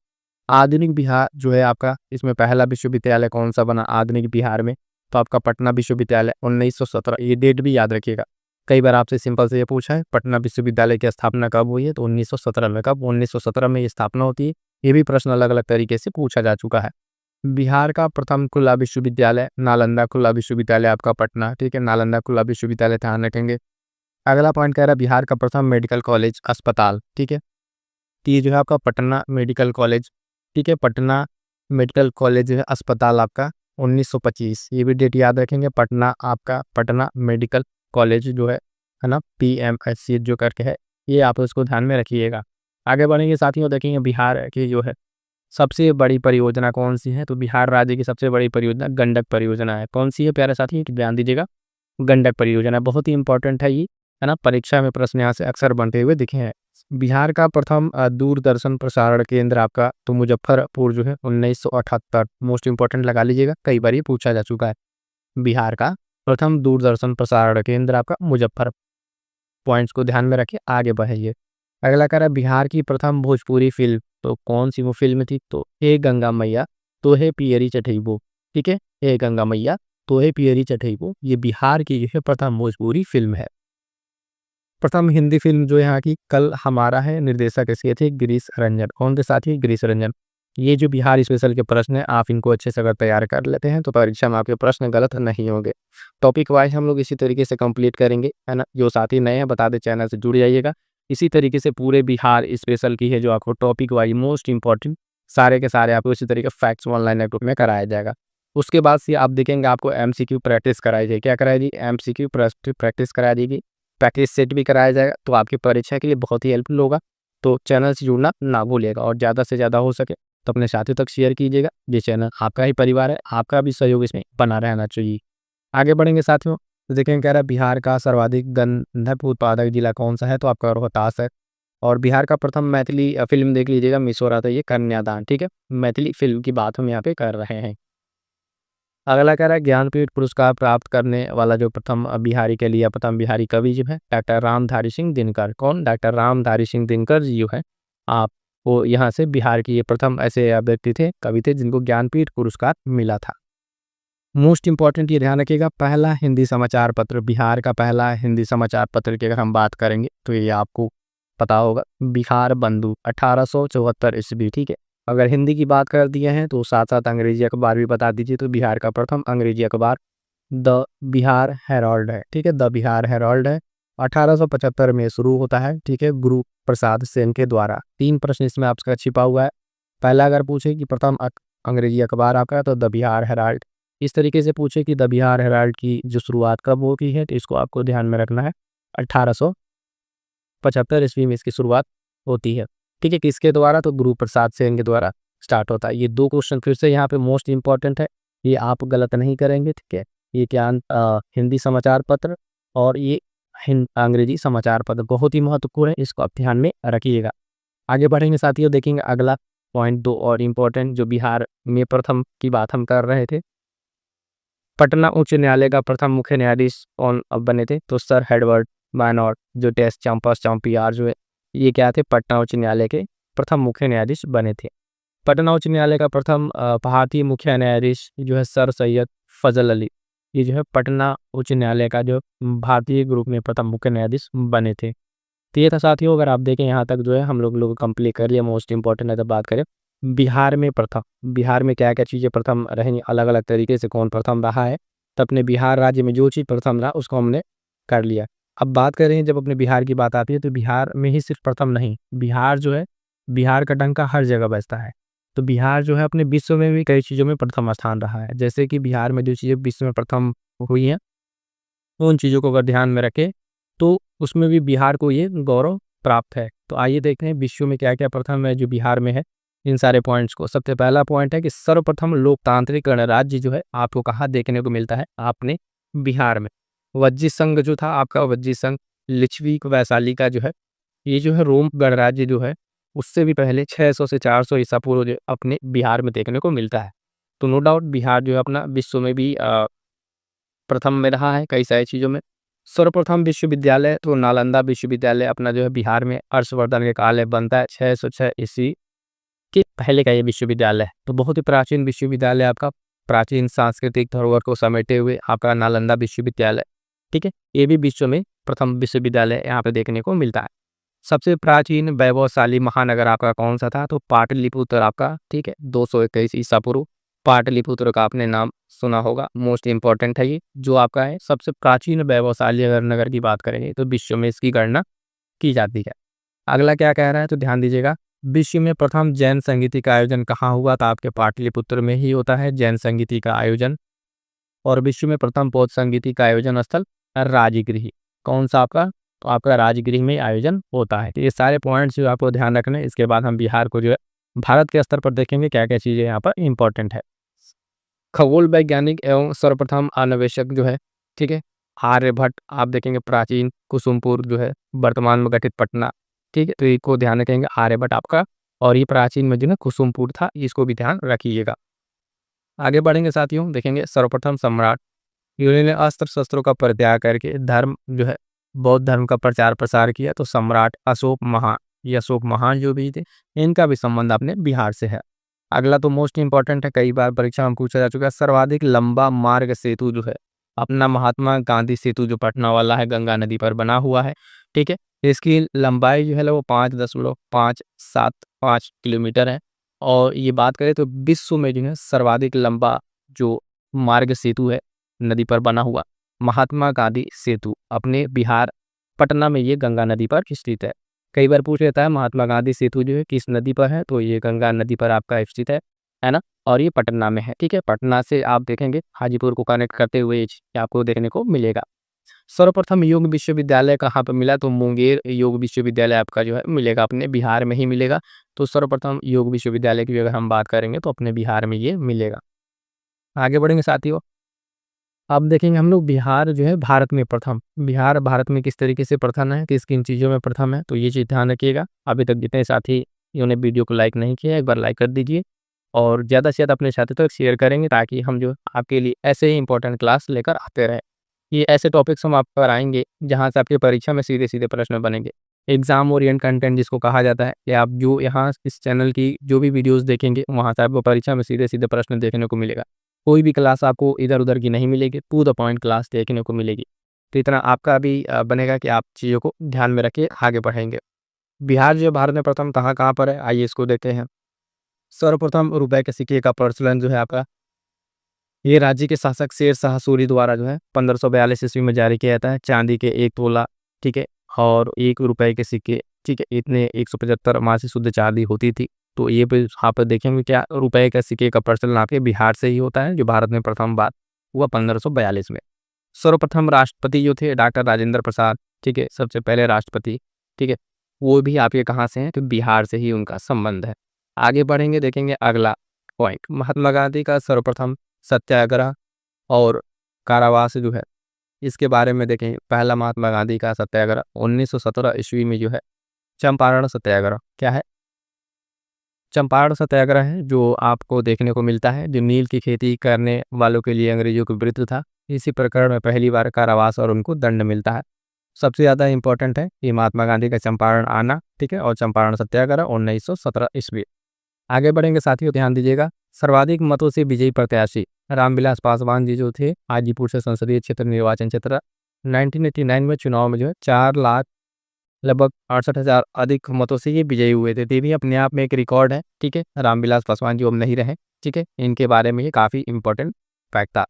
आधुनिक बिहार जो है आपका, इसमें पहला विश्वविद्यालय कौन सा बना आधुनिक बिहार में, तो आपका पटना विश्वविद्यालय 1917। ये डेट भी याद रखिएगा, कई बार आपसे सिंपल से ये पूछा है पटना विश्वविद्यालय की स्थापना कब हुई है, तो 1917 में। कब? 1917 में ये स्थापना होती है। ये भी प्रश्न अलग अलग तरीके से पूछा जा चुका है। बिहार का प्रथम खुला विश्वविद्यालय नालंदा खुला विश्वविद्यालय आपका पटना। ठीक है, नालंदा खुला विश्वविद्यालय ध्यान रखेंगे। अगला पॉइंट कह रहा है बिहार का प्रथम मेडिकल कॉलेज अस्पताल। ठीक है, तो ये जो है आपका पटना मेडिकल कॉलेज। ठीक है, पटना मेडिकल कॉलेज जो है अस्पताल आपका 1925, ये भी डेट याद रखेंगे। पटना आपका पटना मेडिकल कॉलेज जो है ना, PMHC जो करके है, ये आप उसको ध्यान में रखिएगा। आगे बढ़ेंगे साथियों, देखेंगे बिहार की जो है सबसे बड़ी परियोजना कौन सी है, तो बिहार राज्य की सबसे बड़ी परियोजना गंडक परियोजना है। कौन सी है प्यारे साथी, ध्यान दीजिएगा, गंडक परियोजना बहुत ही इंपॉर्टेंट है ये, है ना। परीक्षा में प्रश्न यहाँ से अक्सर बनते हुए दिखे हैं। बिहार का प्रथम दूरदर्शन प्रसारण केंद्र आपका तो मुजफ्फरपुर जो है 1978, मोस्ट इंपॉर्टेंट लगा लीजिएगा, कई बार ये पूछा जा चुका है। बिहार का प्रथम दूरदर्शन प्रसारण केंद्र आपका मुजफ्फर, पॉइंट्स को ध्यान में रखिए, आगे बढ़िए। अगला कह रहा है बिहार की प्रथम भोजपुरी फिल्म, तो कौन सी वो फिल्म थी, तो हे गंगा मैया तो हे पियरी चढ़इबो। ठीक है, हे गंगा मैया तो हे पियरी चढ़इबो, ये बिहार की जो है प्रथम भोजपुरी फिल्म है। प्रथम हिंदी फिल्म जो यहाँ की कल हमारा है, निर्देशक इसके थे गिरीश रंजन। कौन थे साथी? गिरीश रंजन। ये जो बिहार स्पेशल के प्रश्न है आप इनको अच्छे से अगर तैयार कर लेते हैं तो परीक्षा में आपके प्रश्न गलत नहीं होंगे। टॉपिक वाइज हम लोग इसी तरीके से कंप्लीट करेंगे, है ना। जो साथी नए हैं बता दें, चैनल से जुड़ जाइएगा। इसी तरीके से पूरे बिहार स्पेशल की है जो आपको टॉपिक वाइज मोस्ट इंपॉर्टेंट सारे के सारे आपको इसी तरीके फैक्ट्स ऑनलाइन लैपटॉप में कराया जाएगा। उसके बाद से आप देखेंगे आपको MCQ प्रैक्टिस कराई जाएगी। क्या कराई जाएगी? MCQ प्रैक्टिस कराई जाएगी, प्रैक्टिस सेट भी कराया जाएगा, तो आपकी परीक्षा के लिए बहुत ही हेल्पफुल होगा। तो चैनल से जुड़ना ना भूलिएगा और ज़्यादा से ज़्यादा हो सके तो अपने साथियों तक शेयर कीजिएगा। ये चैनल आपका ही परिवार है, आपका भी सहयोग इसमें बना रहना चाहिए। आगे बढ़ेंगे साथियों, तो देखेंगे कह रहा है बिहार का सर्वाधिक गंधक उत्पादक जिला कौन सा है, तो आपका रोहतास है। और बिहार का प्रथम मैथिली फिल्म देख लीजिएगा, मिस हो रहा था ये कन्यादान। ठीक है, मैथिली फिल्म की बात हम यहाँ पे कर रहे हैं। अगला कह रहा है ज्ञानपीठ पुरस्कार प्राप्त करने वाला जो प्रथम बिहारी के लिए प्रथम बिहारी कवि जो है डॉक्टर रामधारी सिंह दिनकर। कौन? डॉक्टर रामधारी सिंह दिनकर जी जो है आपको यहाँ से बिहार की ये प्रथम ऐसे व्यक्ति थे, कवि थे जिनको ज्ञानपीठ पुरस्कार मिला था। मोस्ट इंपॉर्टेंट ये ध्यान रखिएगा, पहला हिंदी समाचार पत्र, बिहार का पहला हिंदी समाचार पत्र की अगर हम बात करेंगे तो ये आपको पता होगा, बिहार बंधु 1874 ईस्वी। ठीक है, अगर हिंदी की बात कर दिए हैं तो साथ साथ अंग्रेजी अखबार भी बता दीजिए, तो बिहार का प्रथम अंग्रेजी अखबार द बिहार हेराल्ड है। ठीक है, द बिहार हेराल्ड है, 1875 में शुरू होता है। ठीक है, गुरु प्रसाद सेन के द्वारा। 3 प्रश्न इसमें आपका छिपा हुआ है। पहला अगर पूछे कि प्रथम अंग्रेजी अखबार आपका, तो द बिहार हेराल्ड। इस तरीके से पूछे कि द बिहार हेराल्ड की जो शुरुआत कब होती है, तो इसको आपको ध्यान में रखना है, 1800 1575 ईस्वी में इसकी शुरुआत होती है। ठीक है, किसके द्वारा? तो गुरु प्रसाद सिंह के द्वारा स्टार्ट होता है। ये 2 क्वेश्चन फिर से यहाँ पे मोस्ट इंपॉर्टेंट है, ये आप गलत नहीं करेंगे। ठीक है, ये क्या हिंदी समाचार पत्र और ये अंग्रेजी समाचार पत्र बहुत ही महत्वपूर्ण है, इसको आप ध्यान में रखिएगा। आगे बढ़ेंगे साथियों, देखेंगे अगला पॉइंट 2 और इम्पोर्टेंट, जो बिहार में प्रथम की बात हम कर रहे थे। पटना उच्च न्यायालय का प्रथम मुख्य न्यायाधीश कौन बने थे? तो सर एडवर्ड मायनॉट, जो टेस्ट चैंपियर जो है, ये क्या थे? पटना उच्च न्यायालय के प्रथम मुख्य न्यायाधीश बने थे। पटना उच्च न्यायालय का प्रथम भारतीय मुख्य न्यायाधीश जो है सर सैयद फजल अली, ये जो है पटना उच्च न्यायालय का जो भारतीय ग्रुप में प्रथम मुख्य न्यायाधीश बने थे। तो ये था साथियों, अगर आप देखें यहाँ तक जो है हम लोग कंप्लीट कर लिया। मोस्ट इंपॉर्टेंट है, जब बात करें बिहार में प्रथम, बिहार में क्या क्या चीज़ें प्रथम रहेंगी, अलग अलग तरीके से कौन प्रथम रहा है, तो अपने बिहार राज्य में जो चीज़ प्रथम रहा उसको हमने कर लिया। अब बात करें, जब अपने बिहार की बात आती है तो बिहार में ही सिर्फ प्रथम नहीं, बिहार जो है, बिहार का डंका हर जगह बजता है। तो बिहार जो है अपने विश्व में भी कई चीज़ों में प्रथम स्थान रहा है। जैसे कि बिहार में जो चीज़ें विश्व में प्रथम हुई हैं, उन चीज़ों को अगर ध्यान में रखें तो उसमें भी बिहार को ये गौरव प्राप्त है। तो आइए देखते हैं विश्व में क्या क्या प्रथम है जो बिहार में है, इन सारे पॉइंट्स को। सबसे पहला पॉइंट है कि सर्वप्रथम लोकतांत्रिक गणराज्य जो है आपको कहाँ देखने को मिलता है? आपने बिहार में। वज्जी संघ जो था आपका, वज्जी संघ लिच्छवी वैशाली का जो है, ये जो है रोम गणराज्य जो है उससे भी पहले 600 से 400 ईसा पूर्व जो अपने बिहार में देखने को मिलता है। तो नो डाउट बिहार जो है अपना विश्व में भी प्रथम में रहा है कई सारी चीज़ों में। सर्वप्रथम विश्वविद्यालय तो नालंदा विश्वविद्यालय अपना जो है बिहार में हर्षवर्धन के काल में बनता है, 606 ईस्वी के पहले का ये विश्वविद्यालय है। तो बहुत ही प्राचीन विश्वविद्यालय आपका, प्राचीन सांस्कृतिक धरोहर को समेटे हुए आपका नालंदा विश्वविद्यालय। ठीक है, ये भी विश्व में प्रथम विश्वविद्यालय यहाँ पे देखने को मिलता है। सबसे प्राचीन वैभवशाली महानगर आपका कौन सा था? तो पाटलिपुत्र आपका। ठीक है, 221 ईसा पूर्व पाटलिपुत्र का आपने नाम सुना होगा, मोस्ट इंपॉर्टेंट है ये, जो आपका है सबसे प्राचीन वैभवशाली अगर नगर की बात करेंगे तो विश्व में इसकी गणना की जाती है। अगला क्या कह रहा है, तो ध्यान दीजिएगा, विश्व में प्रथम जैन संगीति का आयोजन कहाँ हुआ? तो आपके पाटलिपुत्र में ही होता है जैन संगीति का आयोजन। और विश्व में प्रथम बौद्ध संगीति का आयोजन स्थल राजगृह, कौन सा आपका? तो आपका राजगृह में आयोजन होता है। तो ये सारे पॉइंट्स जो आपको ध्यान रखने हैं। इसके बाद हम बिहार को जो है भारत के स्तर पर देखेंगे क्या क्या चीज़ें यहाँ पर इंपॉर्टेंट है। खगोल वैज्ञानिक एवं सर्वप्रथम अन्वेषक जो है, ठीक है, आर्यभट्ट। आप देखेंगे प्राचीन कुसुमपुर जो है वर्तमान में गठित पटना। ठीक है, तो इसको ध्यान रखेंगे आर्यभट्ट आपका, और ये प्राचीन में जो है कुसुमपुर था, इसको भी ध्यान रखिएगा। आगे बढ़ेंगे साथियों, देखेंगे सर्वप्रथम सम्राट, इन्होंने अस्त्र शस्त्रों का परित्याग करके धर्म जो है बौद्ध धर्म का प्रचार प्रसार किया। तो सम्राट अशोक महान, ये अशोक महान जो भी थे, इनका भी संबंध अपने बिहार से है। अगला तो मोस्ट इंपॉर्टेंट है, कई बार परीक्षा में पूछा जा चुका है, सर्वाधिक लंबा मार्ग सेतु जो है अपना महात्मा गांधी सेतु जो पटना वाला है, गंगा नदी पर बना हुआ है। ठीक है, इसकी लंबाई जो है वो 5.575 किलोमीटर है। और ये बात करें तो विश्व में जो है सर्वाधिक लंबा जो मार्ग सेतु है नदी पर बना हुआ, महात्मा गांधी सेतु अपने बिहार पटना में ये गंगा नदी पर स्थित है। कई बार पूछ लेता है महात्मा गांधी सेतु जो है किस नदी पर है, तो ये गंगा नदी पर आपका स्थित है ना, और ये पटना में है। ठीक है, पटना से आप देखेंगे हाजीपुर को कनेक्ट करते हुए ये आपको देखने को मिलेगा। सर्वप्रथम योग विश्वविद्यालय कहाँ पर मिला? तो मुंगेर योग विश्वविद्यालय आपका जो है मिलेगा, अपने बिहार में ही मिलेगा। तो सर्वप्रथम योग विश्वविद्यालय की अगर हम बात करेंगे तो अपने बिहार में ये मिलेगा। आगे बढ़ेंगे साथियों, अब देखेंगे हम लोग बिहार जो है भारत में प्रथम, बिहार भारत में किस तरीके से प्रथम है, किस किन चीज़ों में प्रथम है, तो ये चीज़ ध्यान रखिएगा। अभी तक जितने साथी इन्होंने वीडियो को लाइक नहीं किया, एक बार लाइक कर दीजिए, और ज़्यादा से ज़्यादा अपने साथी तक शेयर करेंगे, ताकि हम जो आपके लिए ऐसे ही इंपॉर्टेंट क्लास लेकर आते रहें। ये ऐसे टॉपिक्स हम आपको कराएंगे जहाँ से आपकी परीक्षा में सीधे सीधे प्रश्न बनेंगे। एग्जाम ओरिएंट कंटेंट जिसको कहा जाता है, कि आप जो यहाँ इस चैनल की जो भी वीडियोज़ देखेंगे वहाँ से आपको परीक्षा में सीधे सीधे प्रश्न देखने को मिलेगा। कोई भी क्लास आपको इधर उधर की नहीं मिलेगी, टू द पॉइंट क्लास देखने को मिलेगी। तो इतना आपका भी बनेगा कि आप चीज़ों को ध्यान में रखिए, आगे बढ़ेंगे। बिहार जो भारत में प्रथम कहाँ कहाँ पर है, आइए इसको देखते हैं। सर्वप्रथम रुपए के सिक्के का प्रचलन जो है आपका, ये राज्य के शासक शेर शाह सूरी द्वारा जो है 1542 ईस्वी में जारी किया जाता है। चांदी के 1 तोला, ठीक है, और 1 रुपए के सिक्के, ठीक है, इतने 175 माह से शुद्ध चांदी होती थी। तो ये भी यहाँ पर देखेंगे क्या रुपए का सिक्के का प्रचलन आपके बिहार से ही होता है, जो भारत में प्रथम बार हुआ 1542 में। सर्वप्रथम राष्ट्रपति जो थे डॉक्टर राजेंद्र प्रसाद, ठीक है, सबसे पहले राष्ट्रपति, ठीक है, वो भी आपके कहाँ से हैं, तो बिहार से ही उनका संबंध है। आगे बढ़ेंगे, देखेंगे अगला पॉइंट, महात्मा गांधी का सर्वप्रथम सत्याग्रह और कारावास जो है, इसके बारे में देखें। पहला महात्मा गांधी का सत्याग्रह 1917 ईस्वी में जो है चंपारण सत्याग्रह। क्या है? चंपारण सत्याग्रह है, जो आपको देखने को मिलता है, जो नील की खेती करने वालों के लिए अंग्रेजों के विरुद्ध था। इसी प्रकरण में पहली बार कारावास और उनको दंड मिलता है। सबसे ज़्यादा इंपॉर्टेंट है ये महात्मा गांधी का चंपारण आना, ठीक है, और चंपारण सत्याग्रह 1917 ईस्वी। आगे बढ़ेंगे साथियों, ध्यान दीजिएगा। सर्वाधिक मतों से विजयी प्रत्याशी रामविलास पासवान जी जो थे, हाजीपुर से संसदीय क्षेत्र निर्वाचन क्षेत्र, 1989 में चुनाव में जो है 4 लाख लगभग 68,000 अधिक मतों से ये विजयी हुए थे। ये भी अपने आप में एक रिकॉर्ड है, ठीक है। रामविलास पासवान जी अब नहीं रहे, ठीक है, इनके बारे में ये काफ़ी इंपॉर्टेंट फैक्ट था।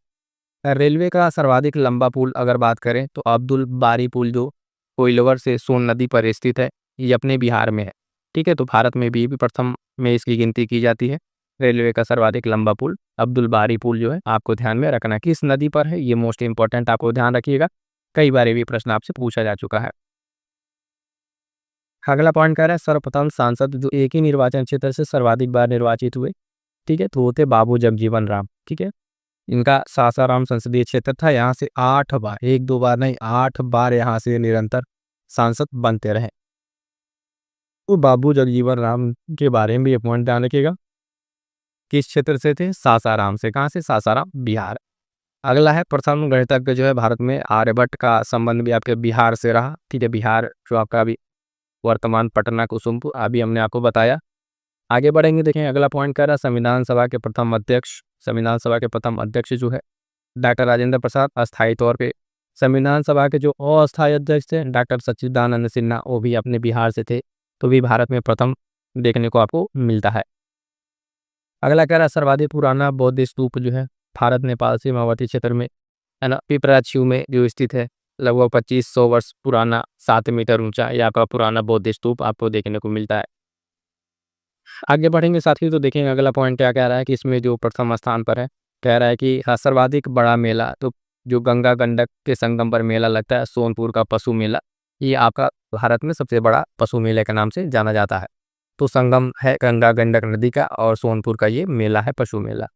रेलवे का सर्वाधिक लंबा पुल अगर बात करें तो अब्दुल बारी पुल, जो कोइलवर से सोन नदी पर स्थित है, ये अपने बिहार में है, ठीक है। तो भारत में भी प्रथम में इसकी गिनती की जाती है। रेलवे का सर्वाधिक लंबा पुल अब्दुल बारी पुल जो है, आपको ध्यान में रखना किस नदी पर है, ये मोस्ट इंपॉर्टेंट आपको ध्यान रखिएगा, कई बार ये भी प्रश्न आपसे पूछा जा चुका है। अगला पॉइंट कह रहा है सर्वप्रथम सांसद जो एक ही निर्वाचन क्षेत्र से सर्वाधिक बार निर्वाचित हुए, ठीक है, तो वो थे बाबू जगजीवन राम, ठीक है। इनका सासाराम संसदीय क्षेत्र था, यहाँ से 8 बार, 1-2 बार नहीं, 8 बार यहाँ से निरंतर सांसद बनते रहे। तो बाबू जगजीवन राम के बारे में भी ये पॉइंट ध्यान रखिएगा, किस क्षेत्र से थे, सासाराम से। कहाँ से? सासाराम, बिहार। अगला है प्रथम गणितज्ञ जो है भारत में, आर्यभट्ट का संबंध भी आपके बिहार से रहा, ठीक है। बिहार जो आपका अभी वर्तमान पटना कुसुमपुर, अभी हमने आपको बताया। आगे बढ़ेंगे, देखें अगला पॉइंट कह रहा है संविधान सभा के प्रथम अध्यक्ष। संविधान सभा के प्रथम अध्यक्ष जो है डॉक्टर राजेंद्र प्रसाद, अस्थायी तौर पे। संविधान सभा के जो अस्थायी अध्यक्ष थे डॉक्टर सच्चिदानंद सिन्हा, वो भी अपने बिहार से थे, तो भी भारत में प्रथम देखने को आपको मिलता है। अगला कह रहा है सर्वाधिक पुराना बौद्ध स्तूप जो है भारत नेपाल सीमावर्ती क्षेत्र में, है ना, पिपराछू में जो स्थित है, लगभग 2500 वर्ष पुराना, 7 मीटर ऊंचा यहाँ का पुराना बौद्ध स्तूप आपको देखने को मिलता है। आगे बढ़ेंगे साथियों, तो देखेंगे अगला पॉइंट क्या कह रहा है कि इसमें जो प्रथम स्थान पर है, कह रहा है कि सर्वाधिक बड़ा मेला, तो जो गंगा गंडक के संगम पर मेला लगता है, सोनपुर का पशु मेला, ये आपका भारत में सबसे बड़ा पशु मेले के नाम से जाना जाता है। तो संगम है गंगा गंडक नदी का, और सोनपुर का ये मेला है पशु मेला।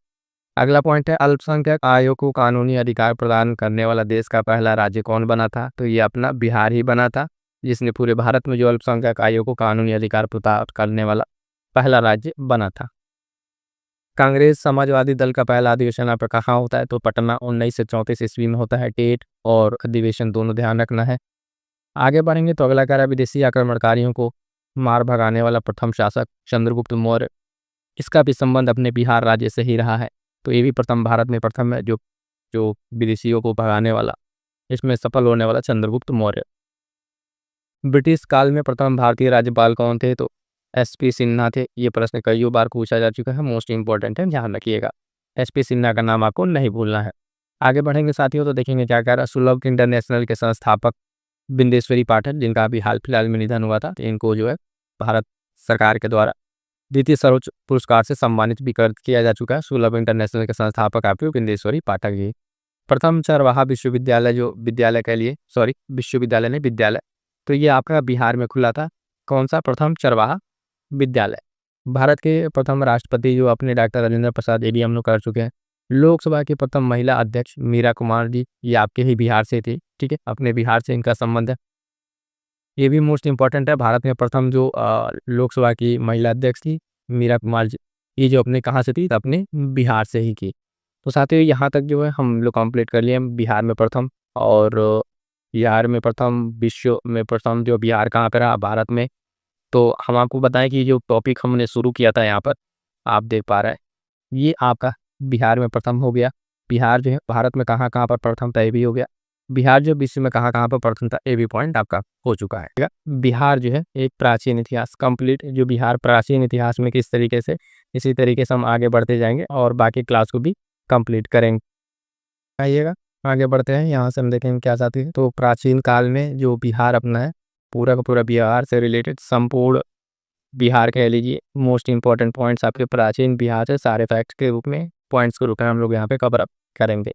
अगला पॉइंट है अल्पसंख्यक आयोग को कानूनी अधिकार प्रदान करने वाला देश का पहला राज्य कौन बना था, तो ये अपना बिहार ही बना था, जिसने पूरे भारत में जो अल्पसंख्यक आयोग को कानूनी अधिकार प्रदान करने वाला पहला राज्य बना था। कांग्रेस समाजवादी दल का पहला अधिवेशन आपका कहाँ होता है, तो पटना 1934 ईस्वी में होता है। डेट और अधिवेशन दोनों ध्यान रखना है। आगे बढ़ेंगे तो अगला कह रहा है विदेशी आक्रमणकारियों को मार भगाने वाला प्रथम शासक चंद्रगुप्त मौर्य, इसका भी संबंध अपने बिहार राज्य से ही रहा है, तो ये भी प्रथम भारत में प्रथम है जो जो विदेशियों को भगाने वाला, इसमें सफल होने वाला चंद्रगुप्त मौर्य। ब्रिटिश काल में प्रथम भारतीय राज्यपाल कौन थे, तो एसपी सिन्हा थे। ये प्रश्न कई बार पूछा जा चुका है, मोस्ट इंपॉर्टेंट है, ध्यान रखिएगा, एसपी सिन्हा का नाम आपको नहीं भूलना है। आगे बढ़ेंगे साथियों, तो देखेंगे क्या कह रहा है सुलभ इंटरनेशनल के संस्थापक बिंदेश्वरी पाठक, जिनका अभी हाल फिलहाल में निधन हुआ था, तो इनको जो है भारत सरकार के द्वारा द्वितीय सर्वोच्च पुरस्कार से सम्मानित भी कर किया जा चुका है। सुलभ इंटरनेशनल के संस्थापक आपके बिंदेश्वरी पाठक जी। प्रथम चरवाहा विश्वविद्यालय, जो विद्यालय के लिए, सॉरी विश्वविद्यालय नहीं विद्यालय, तो ये आपका बिहार में खुला था। कौन सा? प्रथम चरवाहा विद्यालय। भारत के प्रथम राष्ट्रपति जो अपने डॉक्टर राजेंद्र प्रसाद, ये भी हम लोग कर चुके हैं। लोकसभा की प्रथम महिला अध्यक्ष मीरा कुमार जी, ये आपके ही बिहार से थी, ठीक है, अपने बिहार से इनका संबंध है। ये भी मोस्ट इंपॉर्टेंट है, भारत में प्रथम जो लोकसभा की महिला अध्यक्ष थी मीरा कुमार जी, ये जो अपने कहाँ से थी, तो अपने बिहार से ही की। तो साथियों यहाँ तक जो है हम लोग कंप्लीट कर लिए बिहार में प्रथम, और बिहार में प्रथम, विश्व में प्रथम जो बिहार कहाँ पर रहा, भारत में। तो हम आपको बताएं कि जो टॉपिक हमने शुरू किया था यहाँ पर, आप देख पा रहे हैं, ये आपका बिहार में प्रथम हो गया। बिहार जो है भारत में कहाँ कहाँ पर प्रथम था, ये भी हो गया। बिहार जो विश्व में कहाँ कहाँ पर प्रथम था, ये भी पॉइंट आपका हो चुका है, ठीक है। बिहार जो है एक प्राचीन इतिहास कंप्लीट, जो बिहार प्राचीन इतिहास में किस तरीके से, इसी तरीके से हम आगे बढ़ते जाएंगे और बाकी क्लास को भी कंप्लीट करेंगे। आइएगा आगे बढ़ते हैं, यहाँ से हम देखेंगे क्या चाहते हैं। तो प्राचीन काल में जो बिहार अपना है, पूरा का पूरा बिहार से रिलेटेड संपूर्ण बिहार कह लीजिए, मोस्ट इंपॉर्टेंट पॉइंट्स आपके प्राचीन बिहार से सारे फैक्ट्स के रूप में, पॉइंट्स के रूप में हम लोग यहाँ पे कवर अप करेंगे।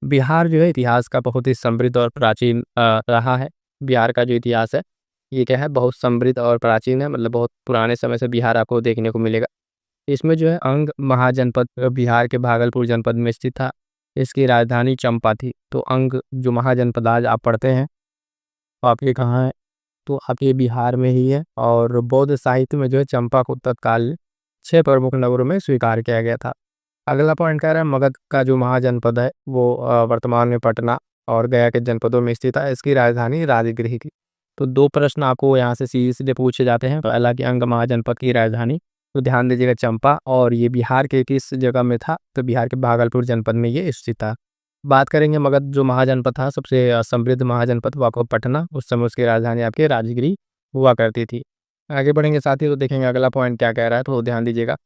बिहार जो है इतिहास का बहुत ही समृद्ध और प्राचीन रहा है। बिहार का जो इतिहास है ये क्या है, बहुत समृद्ध और प्राचीन है, मतलब बहुत पुराने समय से बिहार आपको देखने को मिलेगा। इसमें जो है अंग महाजनपद बिहार के भागलपुर जनपद में स्थित था। इसकी राजधानी चंपा थी। तो अंग जो महाजनपद आज आप पढ़ते हैं, तो आपके कहाँ है, तो आपके बिहार में ही है। और बौद्ध साहित्य में जो है चंपा को तत्काल 6 प्रमुख नगरों में स्वीकार किया गया था। अगला पॉइंट कह रहा है मगध का जो महाजनपद है वो वर्तमान में पटना और गया के जनपदों में स्थित है। इसकी राजधानी राजगृह थी। तो 2 प्रश्न आपको यहाँ से सीधे पूछे जाते हैं। पहला कि अंग महाजनपद की राजधानी, तो ध्यान दीजिएगा चंपा, और ये बिहार के किस जगह में था, तो बिहार के भागलपुर जनपद में ये स्थित था। बात करेंगे मगध जो महाजनपद था, सबसे समृद्ध महाजनपद वो आपको पटना, उस समय उसकी राजधानी आपकी राजगिरी हुआ करती थी। आगे बढ़ेंगे साथ ही तो देखेंगे अगला पॉइंट क्या कह रहा है, तो ध्यान दीजिएगा।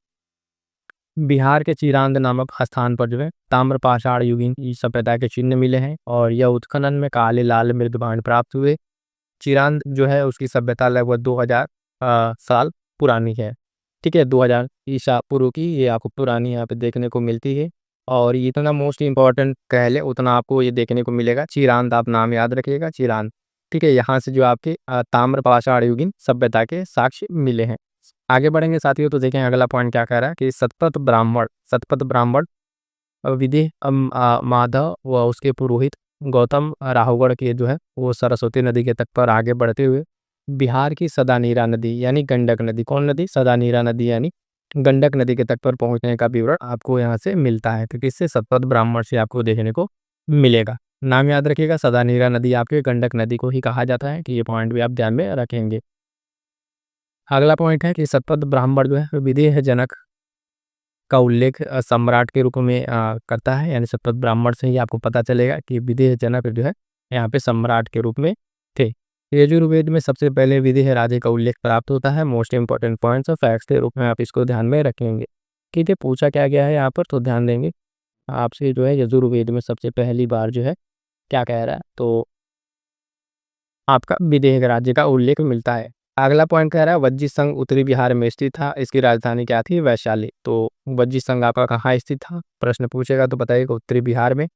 बिहार के चिरांद नामक स्थान पर जो है ताम्र पाषाण युगीन ई सभ्यता के चिन्ह मिले हैं और यह उत्खनन में काले लाल मृदबाण प्राप्त हुए। चिरांद जो है उसकी सभ्यता लगभग 2000 साल पुरानी है। ठीक है, 2000 ईसा पूर्व की ये आपको पुरानी यहाँ पे देखने को मिलती है। और ये इतना मोस्ट इम्पॉर्टेंट कह ले उतना आपको ये देखने को मिलेगा। चिरांद आप नाम याद रखिएगा, चिरांद। ठीक है, यहाँ से जो आपके ताम्र पाषाण युगीन सभ्यता के साक्ष्य मिले हैं। आगे बढ़ेंगे साथियों तो देखें अगला पॉइंट क्या कह रहा है कि सतपथ ब्राह्मण विदेह माधव व उसके पुरोहित गौतम राहुगढ़ के जो है वो सरस्वती नदी के तट पर आगे बढ़ते हुए बिहार की सदानीरा नदी यानी गंडक नदी, कौन नदी, सदानीरा नदी यानी गंडक नदी के तट पर पहुंचने का विवरण आपको यहाँ से मिलता है। तो किससे, सतपथ ब्राह्मण से आपको देखने को मिलेगा। नाम याद रखिएगा, सदानीरा नदी आपके गंडक नदी को ही कहा जाता है, कि ये पॉइंट भी आप ध्यान में रखेंगे। अगला पॉइंट है कि सतपथ ब्राह्मण जो है विदेह जनक का उल्लेख सम्राट के रूप में करता है। यानी सतपथ ब्राह्मण से ही आपको पता चलेगा कि विदेह जनक जो है यहाँ पे सम्राट के रूप में थे। यजुर्वेद में सबसे पहले विदेह राजे का उल्लेख प्राप्त होता है। मोस्ट इंपॉर्टेंट पॉइंट्स और फैक्ट्स के रूप में आप इसको ध्यान में रखेंगे। ठीक है, पूछा क्या गया है यहाँ पर, तो ध्यान देंगे आपसे जो है यजुर्वेद में सबसे पहली बार जो है क्या कह रहा है, तो आपका विदेह राज्य का उल्लेख मिलता है। अगला पॉइंट कह रहा है वज्जी संघ उत्तरी बिहार में स्थित था। इसकी राजधानी क्या थी, वैशाली। तो वज्जी संघ आपका कहाँ स्थित था, प्रश्न पूछेगा तो बताइएगा उत्तरी बिहार में।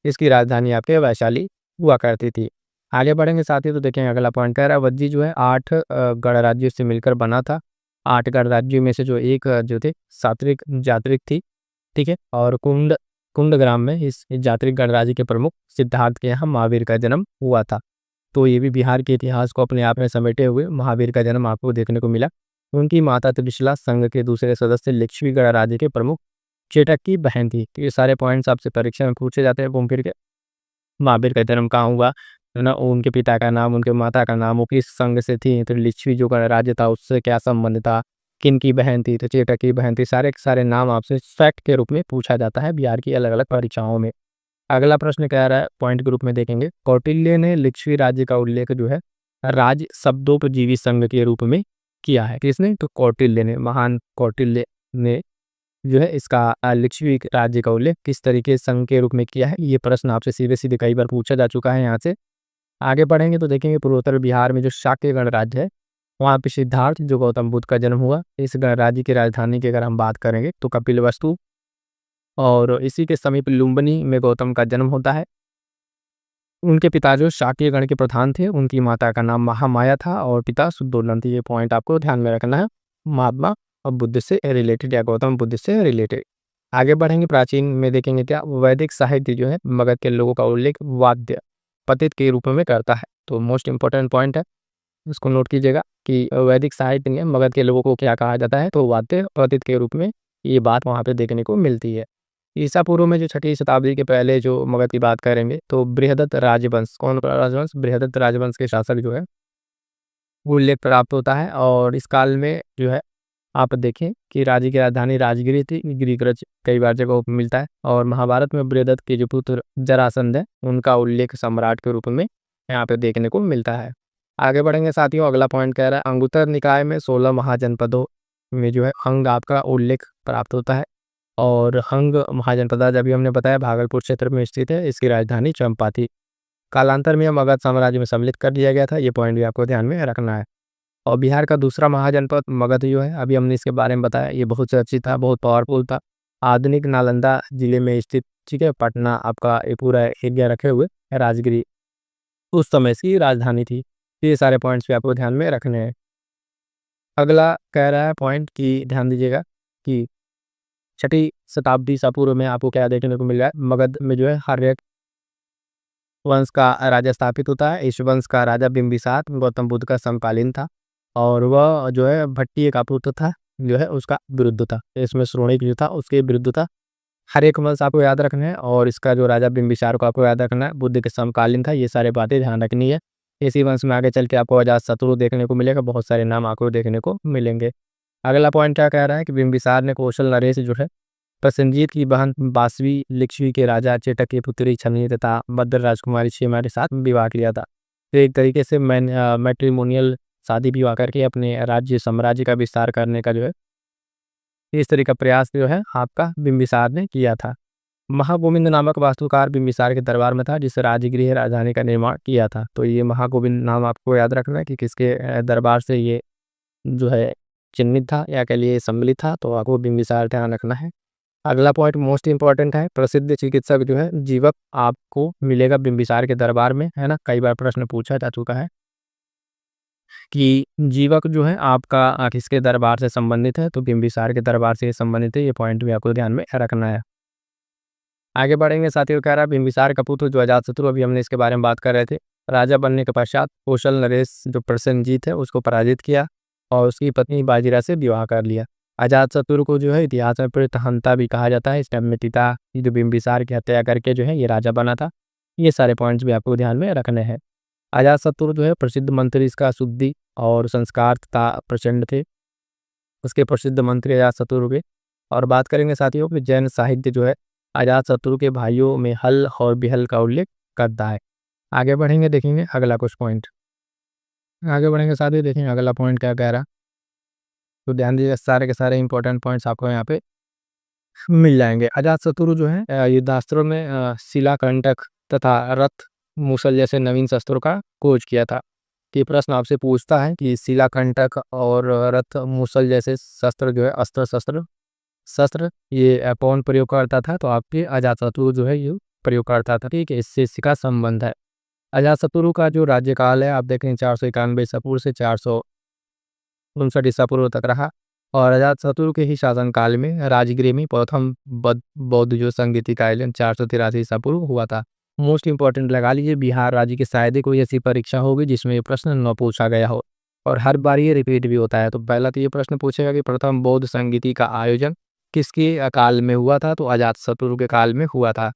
इसकी राजधानी आपके वैशाली हुआ करती थी। आगे बढ़ेंगे साथ ही तो देखेंगे अगला पॉइंट कह रहा है वज्जी जो है 8 गणराज्यों से मिलकर बना था। 8 गणराज्यों में से जो एक जो थे सात्विक जात्रिक थी। ठीक है, और कुंडग्राम में इस जात्रिक गणराज्य के प्रमुख सिद्धार्थ के यहाँ महावीर का जन्म हुआ था। तो ये भी बिहार के इतिहास को अपने आप में समेटे हुए महावीर का जन्म आपको देखने को मिला। उनकी माता त्रिशिला संघ के दूसरे सदस्य लक्ष्मी गणराज्य के प्रमुख चेटक की बहन थी। तो ये सारे पॉइंट्स आपसे परीक्षा में पूछे जाते हैं घूम फिर के। महावीर का जन्म कहाँ हुआ, है ना, उनके पिता का नाम, उनके माता का नाम, वो किस संघ से थी, तो लिच्छवी जो गणराज्य था उससे क्या संबंध था, किन की बहन थी, तो चेटक की बहन थी। सारे के सारे नाम आपसे फैक्ट के रूप में पूछा जाता है बिहार की अलग अलग परीक्षाओं में। अगला प्रश्न कह रहा है पॉइंट के रूप में देखेंगे कौटिल्य ने लिच्छवी राज्य का उल्लेख जो है राज शब्दोपजीवी संघ के रूप में किया है। किसने, तो कौटिल्य ने, महान कौटिल्य ने जो है इसका लिच्छवी राज्य का उल्लेख किस तरीके संघ के रूप में किया है, ये प्रश्न आपसे सीधे सीधे कई बार पूछा जा चुका है। यहाँ से आगे बढ़ेंगे तो देखेंगे पूर्वोत्तर बिहार में जो शाक्य गणराज्य है वहाँ पे सिद्धार्थ जो गौतम बुद्ध का जन्म हुआ। इस गणराज्य की राजधानी की अगर हम बात करेंगे तो कपिलवस्तु, और इसी के समीप लुम्बिनी में गौतम का जन्म होता है। उनके पिता जो शाक्य गण के प्रधान थे, उनकी माता का नाम महामाया था और पिता शुद्धोदन थे। ये पॉइंट आपको ध्यान में रखना है, महात्मा और बुद्ध से रिलेटेड या गौतम बुद्ध से रिलेटेड। आगे बढ़ेंगे प्राचीन में देखेंगे क्या वैदिक साहित्य जो है मगध के लोगों का उल्लेख वाद्य पतित के रूप में करता है। तो मोस्ट इंपॉर्टेंट पॉइंट है, इसको नोट कीजिएगा कि वैदिक साहित्य में मगध के लोगों को क्या कहा जाता है, तो वाद्य पतित के रूप में ये बात वहाँ पे देखने को मिलती है। ईसा पूर्व में जो 6ठी शताब्दी के पहले जो मगध की बात करेंगे तो बृहदत्त राजवंश, कौन राजवंश, बृहदत्त राजवंश के शासक जो है वो उल्लेख प्राप्त होता है। और इस काल में जो है आप देखें कि राज्य की राजधानी राजगिरी थी। ग्रीक रच कई बार जगहों पर मिलता है। और महाभारत में बृहदत्त के जो पुत्र जरासंध है उनका उल्लेख सम्राट के रूप में यहाँ पे देखने को मिलता है। आगे बढ़ेंगे साथियों, अगला पॉइंट कह रहा है अंगुत्तर निकाय में 16 महाजनपदों में जो है अंग आपका उल्लेख प्राप्त होता है। और अंग महाजनपद जब भी हमने बताया भागलपुर क्षेत्र में स्थित है। इसकी राजधानी चंपा थी। कालांतर में मगध साम्राज्य में सम्मिलित कर दिया गया था। ये पॉइंट भी आपको ध्यान में रखना है। और बिहार का दूसरा महाजनपद मगध जो है अभी हमने इसके बारे में बताया, ये बहुत चर्चित था, बहुत पावरफुल था। आधुनिक नालंदा जिले में स्थित, ठीक है, पटना आपका ये पूरा एरिया रखे हुए राजगिरी उस समय इसकी राजधानी थी। ये सारे पॉइंट्स भी आपको ध्यान में रखने हैं। अगला कह रहा है पॉइंट कि ध्यान दीजिएगा कि 6ठी शताब्दी ईसा पूर्व में आपको क्या देखने को मिल रहा है, मगध में जो है हर्यक वंश का राजा स्थापित होता है। इस वंश का राजा बिंबिसार गौतम बुद्ध का समकालीन था और वह जो है भट्टी का पुत्र था, जो है उसका विरुद्ध था। इसमें श्रोणिक जो था उसके विरुद्ध था। हर एक वंश आपको याद रखना है और इसका जो राजा बिंबिसार को आपको याद रखना है, बुद्ध के समकालीन था। ये सारी बातें ध्यान रखनी है। इसी वंश में आगे चल के आपको अजातशत्रु देखने को मिलेगा, बहुत सारे नाम आपको देखने को मिलेंगे। अगला पॉइंट क्या कह रहा है कि बिंबिसार ने कौशल नरेश जो है प्रसेनजीत की बहन बासवी लिच्छवी के राजा चेटक की पुत्री छननी तथा भद्र राजकुमारी क्षेमा के साथ विवाह किया था। तो एक तरीके से मैट्रिमोनियल शादी विवाह करके अपने राज्य साम्राज्य का विस्तार करने का जो है इस तरह का प्रयास जो है आपका बिंबिसार ने किया था। महागोविंद नामक वास्तुकार बिंबिसार के दरबार में था, जिससे राजगृह राजधानी का निर्माण किया था। तो ये महागोविंद नाम आपको याद रखना है कि किसके दरबार से ये जो है चिन्हित था या कह लिए सम्मिलित था, तो आपको बिंबिसार ध्यान रखना है। अगला पॉइंट मोस्ट इंपॉर्टेंट है, प्रसिद्ध चिकित्सक जो है जीवक आपको मिलेगा बिंबिसार के दरबार में, है ना। कई बार प्रश्न पूछा जा चुका है कि जीवक जो है आपका किसके दरबार से संबंधित है, तो बिंबिसार के दरबार से संबंधित है। ये पॉइंट भी आपको ध्यान में रखना है। आगे बढ़ेंगे साथियों, कह रहा है बिंबिसार का पुत्र जो अजातशत्रु, अभी हमने इसके बारे में बात कर रहे थे, राजा बनने के पश्चात कौशल नरेश जो प्रसेनजीत है उसको पराजित किया और उसकी पत्नी बाजीरा से विवाह कर लिया। अजातशत्रु को जो है इतिहास में प्रतहंता भी कहा जाता है। इसने अपने पिता की जो बिंबिसार की हत्या करके जो है ये राजा बना था। ये सारे पॉइंट्स भी आपको ध्यान में रखने हैं। अजातशत्रु जो है प्रसिद्ध मंत्री, इसका शुद्धि और संस्कार तथा प्रचंड थे, उसके प्रसिद्ध मंत्री अजातशत्रु के। और बात करेंगे साथियों कि जैन साहित्य जो है अजातशत्रु के भाइयों में हल और बिहल का उल्लेख करता है। आगे बढ़ेंगे, देखेंगे अगला कुछ पॉइंट। आगे बढ़ेंगे साथियों, देखेंगे अगला पॉइंट क्या कह रहा। तो ध्यान दीजिए, सारे के सारे इंपॉर्टेंट पॉइंट्स आपको यहाँ पे मिल जाएंगे। अजातशत्रु जो है युद्धास्त्रों में शिलाकंटक तथा रथ मूसल जैसे नवीन शस्त्रों का खोज किया था। ये प्रश्न आपसे पूछता है कि शिलाकंटक और रथ मूसल जैसे शस्त्र जो है अस्त्र शस्त्र शस्त्र ये कौन प्रयोग करता था, तो आपके अजातशत्रु जो है ये प्रयोग करता था। ठीक है, इससे इसका संबंध है। अजातशत्रु का जो राज्यकाल है आप देखें 491 ईसा पूर्व से 459 ईसा पूर्व तक रहा और अजातशत्रु के ही शासनकाल में राजगृह में प्रथम बौद्ध जो संगीति का आयोजन 483 ईसा पूर्व हुआ था। मोस्ट इंपॉर्टेंट लगा लीजिए, बिहार राज्य की शायद ही कोई ऐसी परीक्षा होगी जिसमें ये प्रश्न न पूछा गया हो और हर बार ये रिपीट भी होता है। तो पहला तो ये प्रश्न पूछेगा कि प्रथम बौद्ध संगीति का आयोजन किसके काल में हुआ था, तो अजातशत्रु के काल में हुआ था।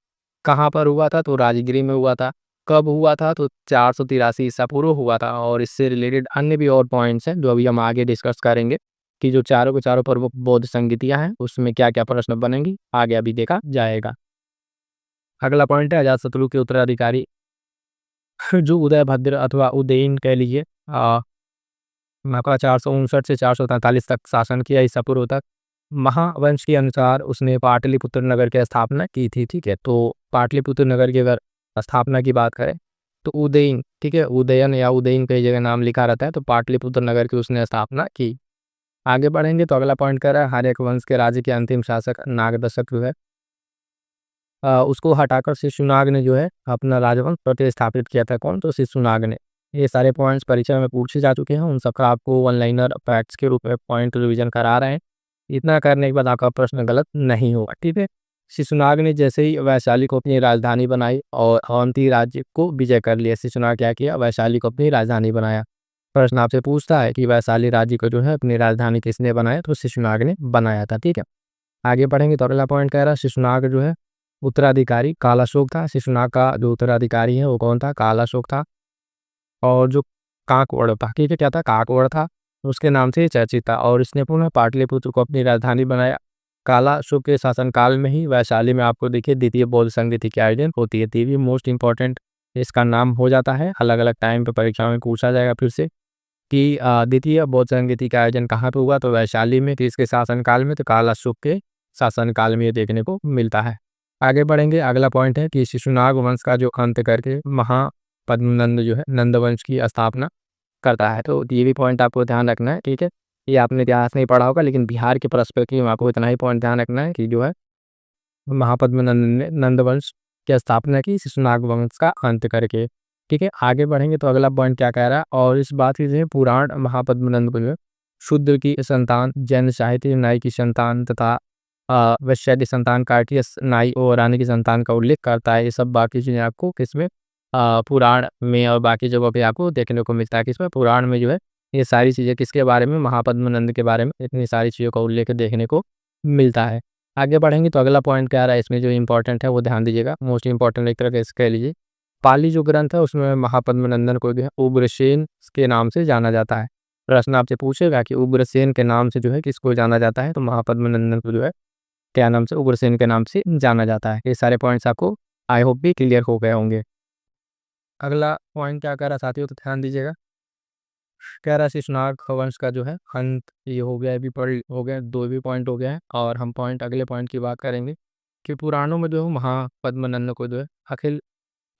कहाँ पर हुआ था, तो राजगृह में हुआ था। कब हुआ था, तो 483 ईसा पूर्व हुआ था। और इससे रिलेटेड अन्य भी और पॉइंट्स हैं जो अभी हम आगे डिस्कस करेंगे कि जो चारों के चारों प्रमुख बौद्ध संगीतियाँ हैं उसमें क्या क्या प्रश्न बनेंगी, आगे अभी देखा जाएगा। अगला पॉइंट है अजातशत्रु के उत्तराधिकारी जो उदयभद्र अथवा उदयन कह लीजिए, आपका 459 से 443 तक शासन किया ईसा पूर्व तक। महावंश के अनुसार उसने पाटलिपुत्र नगर की स्थापना की थी। ठीक है, तो पाटलिपुत्र नगर की अगर स्थापना की बात करें तो उदयन, ठीक है, उदयन या उदयन कई जगह नाम लिखा रहता है, तो पाटलिपुत्र नगर की उसने स्थापना की। आगे बढ़ेंगे तो अगला पॉइंट कर रहा है हर्यक वंश के राज्य के अंतिम शासक नागदशक जो है उसको हटाकर शिशुनाग ने जो है अपना राजवंश प्रतिस्थापित किया था। कौन, तो शिशुनाग ने। ये सारे पॉइंट्स परीक्षा में पूछे जा चुके हैं, उन सबका आपको वन लाइनर फैक्ट्स के रूप में पॉइंट रिवीजन करा रहे हैं। इतना करने के बाद आपका प्रश्न गलत नहीं होगा। ठीक है, शिशुनाग ने जैसे ही वैशाली को अपनी राजधानी बनाई और अवंती राज्य को विजय कर लिया। शिशुनाग क्या किया, वैशाली को अपनी राजधानी बनाया। प्रश्न आपसे पूछता है कि वैशाली राज्य को जो है अपनी राजधानी किसने बनाया, तो शिशुनाग ने बनाया था। ठीक है, आगे बढ़ेंगे तो अगला पॉइंट कह रहा है शिशुनाग जो है उत्तराधिकारी कालाशोक था। शिशुनाग का जो उत्तराधिकारी है वो कौन था, कालाशोक था। और जो काकवड़ था, ठीक है, क्या था, काकवड़ था, उसके नाम से चर्चित था और इसने पुनः पाटलिपुत्र को अपनी राजधानी बनाया। कालाशोक के शासनकाल में ही वैशाली में आपको देखिए द्वितीय बौद्ध संगीति की आयोजन होती है। ये भी मोस्ट इंपॉर्टेंट इसका नाम हो जाता है, अलग अलग टाइम पे परीक्षा में पूछा जाएगा फिर से कि द्वितीय बौद्ध संगीति का आयोजन कहाँ पे हुआ, तो वैशाली में। किसके शासनकाल में, तो कालाशोक के शासनकाल में ये देखने को मिलता है। आगे बढ़ेंगे, अगला पॉइंट है कि शिशुनाग वंश का जो अंत करके महापद्मनंद जो है नंद वंश की स्थापना करता है। तो ये भी पॉइंट आपको ध्यान रखना है। ठीक है, ये आपने इतिहास नहीं पढ़ा होगा लेकिन बिहार के पर्सपेक्टिव में आपको इतना ही पॉइंट ध्यान रखना है कि जो है महापद्मनंद ने नंद वंश की स्थापना की शिशुनाग वंश का अंत करके। ठीक है, आगे बढ़ेंगे तो अगला पॉइंट क्या कह रहा है, और इस बात की जो है पुराण महापद्मनंद को जो है शूद्र की संतान, जैन साहित्य नाई की संतान तथा वैश्य संतान, कार्टियस नाई और रानी की संतान का उल्लेख करता है। ये सब बाकी चीज़ें आपको किसमें पुराण में और बाकी जगहों पे आपको देखने को मिलता है। किसमें? पुराण में जो है ये सारी चीज़ें किसके बारे में, महापद्मनंद के बारे में इतनी सारी चीज़ों का उल्लेख देखने को मिलता है। आगे बढ़ेंगे तो अगला पॉइंट क्या आ रहा है, इसमें जो इंपॉर्टेंट है वो ध्यान दीजिएगा, मोस्ट इंपॉर्टेंट एक तरह से कह लीजिए। पाली जो ग्रंथ है उसमें महापद्मनंदन को जो है उग्रसेन के नाम से जाना जाता है। प्रश्न आपसे पूछेगा कि उग्रसेन के नाम से जो है किसको जाना जाता है, तो महापद्मनंदन को जो है क्या नाम से, उग्रसेन के नाम से जाना जाता है। ये सारे पॉइंट्स आपको आई होप भी क्लियर हो गए होंगे। अगला पॉइंट क्या कह रहा है साथियों, तो ध्यान दीजिएगा। कह रहा है शिशुनाग वंश का जो है अंत ये हो गया, अभी पढ़ हो गया, दो भी पॉइंट हो गया है। और हम अगले पॉइंट की बात करेंगे कि पुराणों में जो है महापद्मनंद को जो है अखिल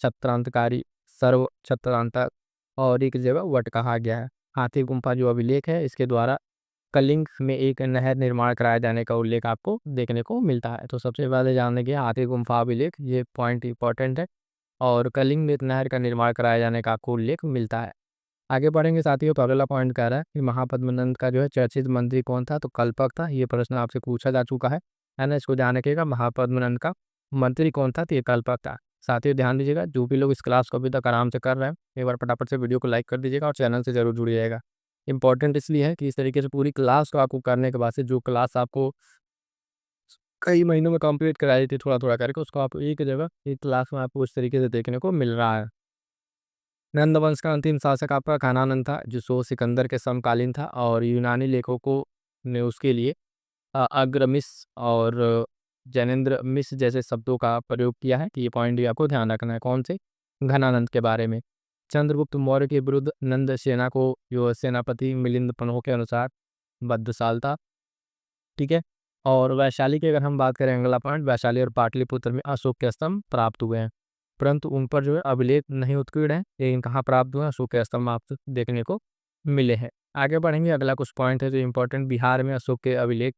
छत्रांतकारी, सर्व छत्रांतक और एक जगह वट कहा गया है। हाथी गुम्फा जो अभिलेख है इसके द्वारा कलिंग में एक नहर निर्माण कराए जाने का उल्लेख आपको देखने को मिलता है। तो सबसे पहले जानने के हाथी गुम्फा अभिलेख, ये पॉइंट इंपॉर्टेंट है, और कलिंग में एक नहर का निर्माण कराए जाने का आपको उल्लेख मिलता है। आगे बढ़ेंगे साथियों तो अगला पॉइंट कह रहा है कि महापद्मनंद का जो है चर्चित मंत्री कौन था, तो कल्पक था। ये प्रश्न आपसे पूछा जा चुका है ना, इसको ध्यान रखिएगा। महापद्मनंद का मंत्री कौन था, तो ये कल्पक था। साथियों ध्यान दीजिएगा, जो भी लोग इस क्लास को अभी तक आराम से कर रहे हैं एक बार फटाफट से वीडियो को लाइक कर दीजिएगा और चैनल से जरूर जुड़िएगा। इंपॉर्टेंट इसलिए है कि इस तरीके से पूरी क्लास को आपको करने के बाद से जो क्लास आपको कई महीनों में कंप्लीट कराई थी थोड़ा थोड़ा करके, उसको आप एक जगह एक क्लास में आपको इस तरीके से देखने को मिल रहा है। नंद वंश का अंतिम शासक आपका खानानंद था, जो सिकंदर के समकालीन था, और यूनानी लेखकों ने उसके लिए अग्रमिस और जैनेन्द्र मिस जैसे शब्दों का प्रयोग किया है। कि ये पॉइंट भी आपको ध्यान रखना है। कौन से? घनानंद के बारे में। चंद्रगुप्त मौर्य के विरुद्ध नंद सेना को जो सेनापति मिलिंद पन्हो के अनुसार बद्दशाल था। ठीक है, और वैशाली की अगर हम बात करें, अगला पॉइंट, वैशाली और पाटलिपुत्र में अशोक के स्तंभ प्राप्त हुए हैं, परंतु उन पर जो है अभिलेख नहीं उत्कीर्ण है। लेकिन कहाँ प्राप्त हुए हैं? अशोक के स्तंभ आपको देखने को मिले हैं। आगे बढ़ेंगे, अगला कुछ पॉइंट है जो इंपॉर्टेंट, बिहार में अशोक के अभिलेख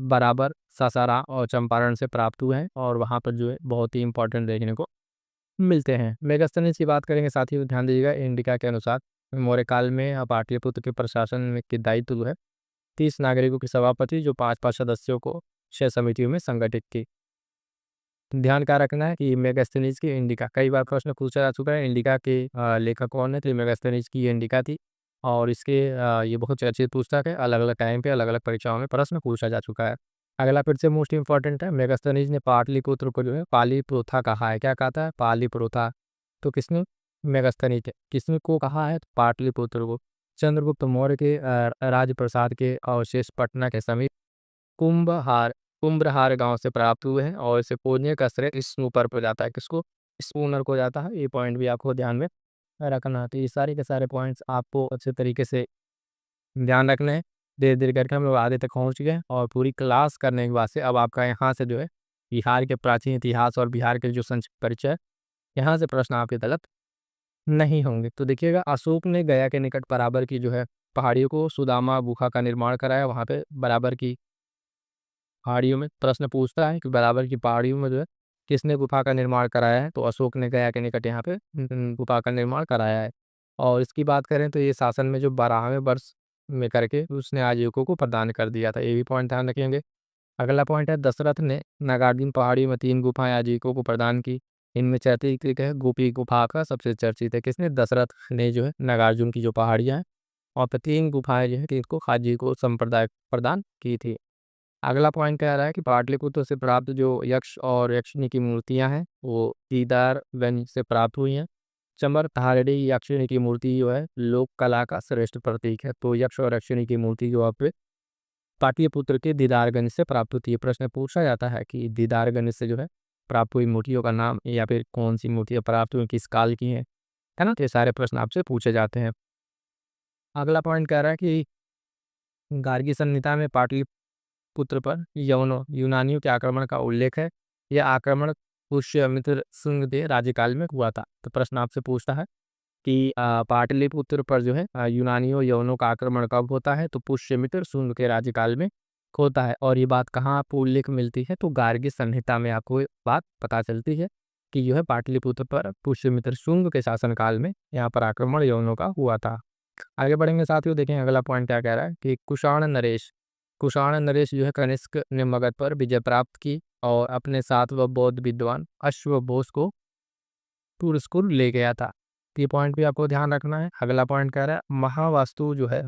बराबर सासाराम और चंपारण से प्राप्त हुए हैं, और वहाँ पर जो है बहुत ही इंपॉर्टेंट देखने को मिलते हैं। मेगास्थनीज की बात करेंगे साथियों, ध्यान दीजिएगा। इंडिका के अनुसार मौर्य काल में पाटलिपुत्र के प्रशासन में के दायित्व जो है 30 नागरिकों की सभापति, जो 5-5 सदस्यों को 6 समितियों में संगठित की। ध्यान क्या रखना है कि मेगास्थनीज की इंडिका, कई बार प्रश्न पूछा जा चुका है इंडिका के लेखक कौन है, तो मेगास्थनीज की इंडिका थी। और इसके ये बहुत चर्चित पुस्तक है, अलग अलग टाइम पे अलग अलग परीक्षाओं में प्रश्न पूछा जा चुका है। अगला फिर से मोस्ट इंपॉर्टेंट है, मेगास्थनीज ने पाटलिपुत्र को जो है पाली प्रोथा कहा है। क्या कहता है? पाली प्रोथा। तो किसने? मेगास्थनीज है। किसने को कहा है? तो पाटलिपुत्र को। चंद्रगुप्त मौर्य के राजप्रसाद के अवशेष पटना के समीप कुंभहार कुम्भहार गांव से प्राप्त हुए हैं, और इसे खोजने का श्रेय स्नूपर को जाता है। किसको? स्पूनर को जाता है। ये पॉइंट भी आपको ध्यान में रखना है। तो ये सारे के सारे पॉइंट्स आपको अच्छे तरीके से ध्यान रखने हैं। धीरे धीरे करके हम लोग आधे तक पहुँच गए, और पूरी क्लास करने के बाद से अब आपका यहाँ से जो है बिहार के प्राचीन इतिहास और बिहार के जो संक्षिप्त परिचय है, यहाँ से प्रश्न आपके तलब नहीं होंगे। तो देखिएगा, अशोक ने गया के निकट बराबर की जो है पहाड़ियों को सुदामा गुफा का निर्माण कराया। वहाँ पे बराबर की पहाड़ियों में प्रश्न पूछता है कि बराबर की पहाड़ियों में जो है किसने गुफा का निर्माण कराया है, तो अशोक ने गया के निकट यहाँ पे गुफा का निर्माण कराया है। और इसकी बात करें तो ये शासन में जो 12वें वर्ष में करके उसने आजीविकों को प्रदान कर दिया था। ये भी पॉइंट ध्यान रखेंगे। अगला पॉइंट है, दशरथ ने नागार्जुन पहाड़ी में 3 गुफाएं आजीविकों को प्रदान की। इनमें चर्चित एक है गोपी गुफा का सबसे चर्चित है। किसने? दशरथ ने जो है नागार्जुन की जो पहाड़ियाँ हैं और पे 3 गुफाएं जो है कि इसको आजीविकों संप्रदाय प्रदान की थी। अगला पॉइंट कह रहा है कि पाटलिपुत्र से प्राप्त जो यक्ष और यक्षिणी की मूर्तियां हैं वो दीदारगंज से प्राप्त हुई हैं। चंबर तारड़ी यक्षिणी की मूर्ति जो है लोक कला का श्रेष्ठ प्रतीक है। तो यक्ष और यक्षिणी की मूर्ति जो आप पाटलिपुत्र के दीदारगंज से प्राप्त होती है। प्रश्न पूछा जाता है कि दीदारगंज से जो है प्राप्त हुई मूर्तियों का नाम, या फिर कौन सी मूर्तियां प्राप्त हुई, किस काल की हैं, है ना। तो ये सारे प्रश्न आपसे पूछे जाते हैं। अगला पॉइंट कह रहा है कि गार्गी संहिता में पाटलिपुत्र पर यूनानियों के आक्रमण का उल्लेख है। यह आक्रमण पुष्यमित्र शुंग के राज्यकाल में हुआ था। तो प्रश्न आपसे पूछता है कि पाटलिपुत्र पर जो है यूनानियों यवनों का आक्रमण कब होता है, तो पुष्यमित्र शुंग के राज्यकाल में होता है। और ये बात कहाँ आपको उल्लेख मिलती है, तो गार्गी संहिता में आपको ये बात पता चलती है। कि जो है पाटलिपुत्र पर पुष्यमित्र शुंग के शासनकाल में यहाँ पर आक्रमण यवनों का हुआ था। आगे बढ़ेंगे साथियों, देखें अगला पॉइंट क्या कह रहा है कि कुषाण नरेश जो है कनिष्क ने मगध पर विजय प्राप्त की और अपने साथ वह बौद्ध विद्वान अश्वघोष को तुरस्कुर ले गया था। तो ये पॉइंट भी आपको ध्यान रखना है। अगला पॉइंट कह रहा है महावास्तु जो है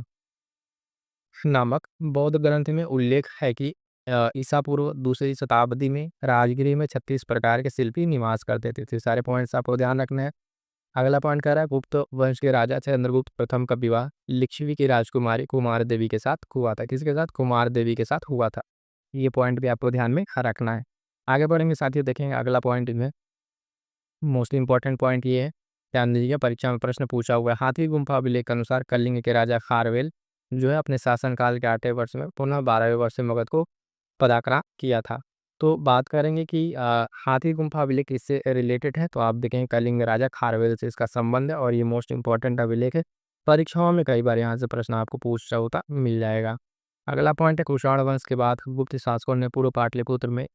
नामक बौद्ध ग्रंथ में उल्लेख है कि ईसा पूर्व दूसरी शताब्दी में राजगिरी में 36 प्रकार के शिल्पी निवास करते थे। तो सारे पॉइंट्स आपको ध्यान रखने हैं। अगला पॉइंट कह रहा है गुप्त वंश के राजा चंद्रगुप्त प्रथम का विवाह लिच्छवी की राजकुमारी कुमार देवी के साथ हुआ था। किसके साथ? कुमार देवी के साथ हुआ था। ये पॉइंट भी आपको ध्यान में रखना है। आगे बढ़ेंगे साथियों, देखेंगे अगला पॉइंट में मोस्ट इंपॉर्टेंट पॉइंट ये है, ध्यान दीजिए परीक्षा में प्रश्न पूछा हुआ है। हाथी गुम्फा अभिलेख के अनुसार कलिंग के राजा खारवेल जो है अपने शासनकाल के 8वें वर्ष में पुनः 12वें वर्ष में मगध को पदाक्रांत किया था। तो बात करेंगे कि हाथी गुम्फा अभिलेख इससे रिलेटेड है, तो आप देखेंगे कलिंग राजा खारवेल से इसका संबंध है और ये मोस्ट इंपॉर्टेंट अभिलेख है। परीक्षाओं में कई बार यहाँ से प्रश्न आपको पूछ रहा होता मिल जाएगा। अगला पॉइंट है कुषाण वंश के बाद गुप्त शासकों ने पूर्व पाटलिपुत्र में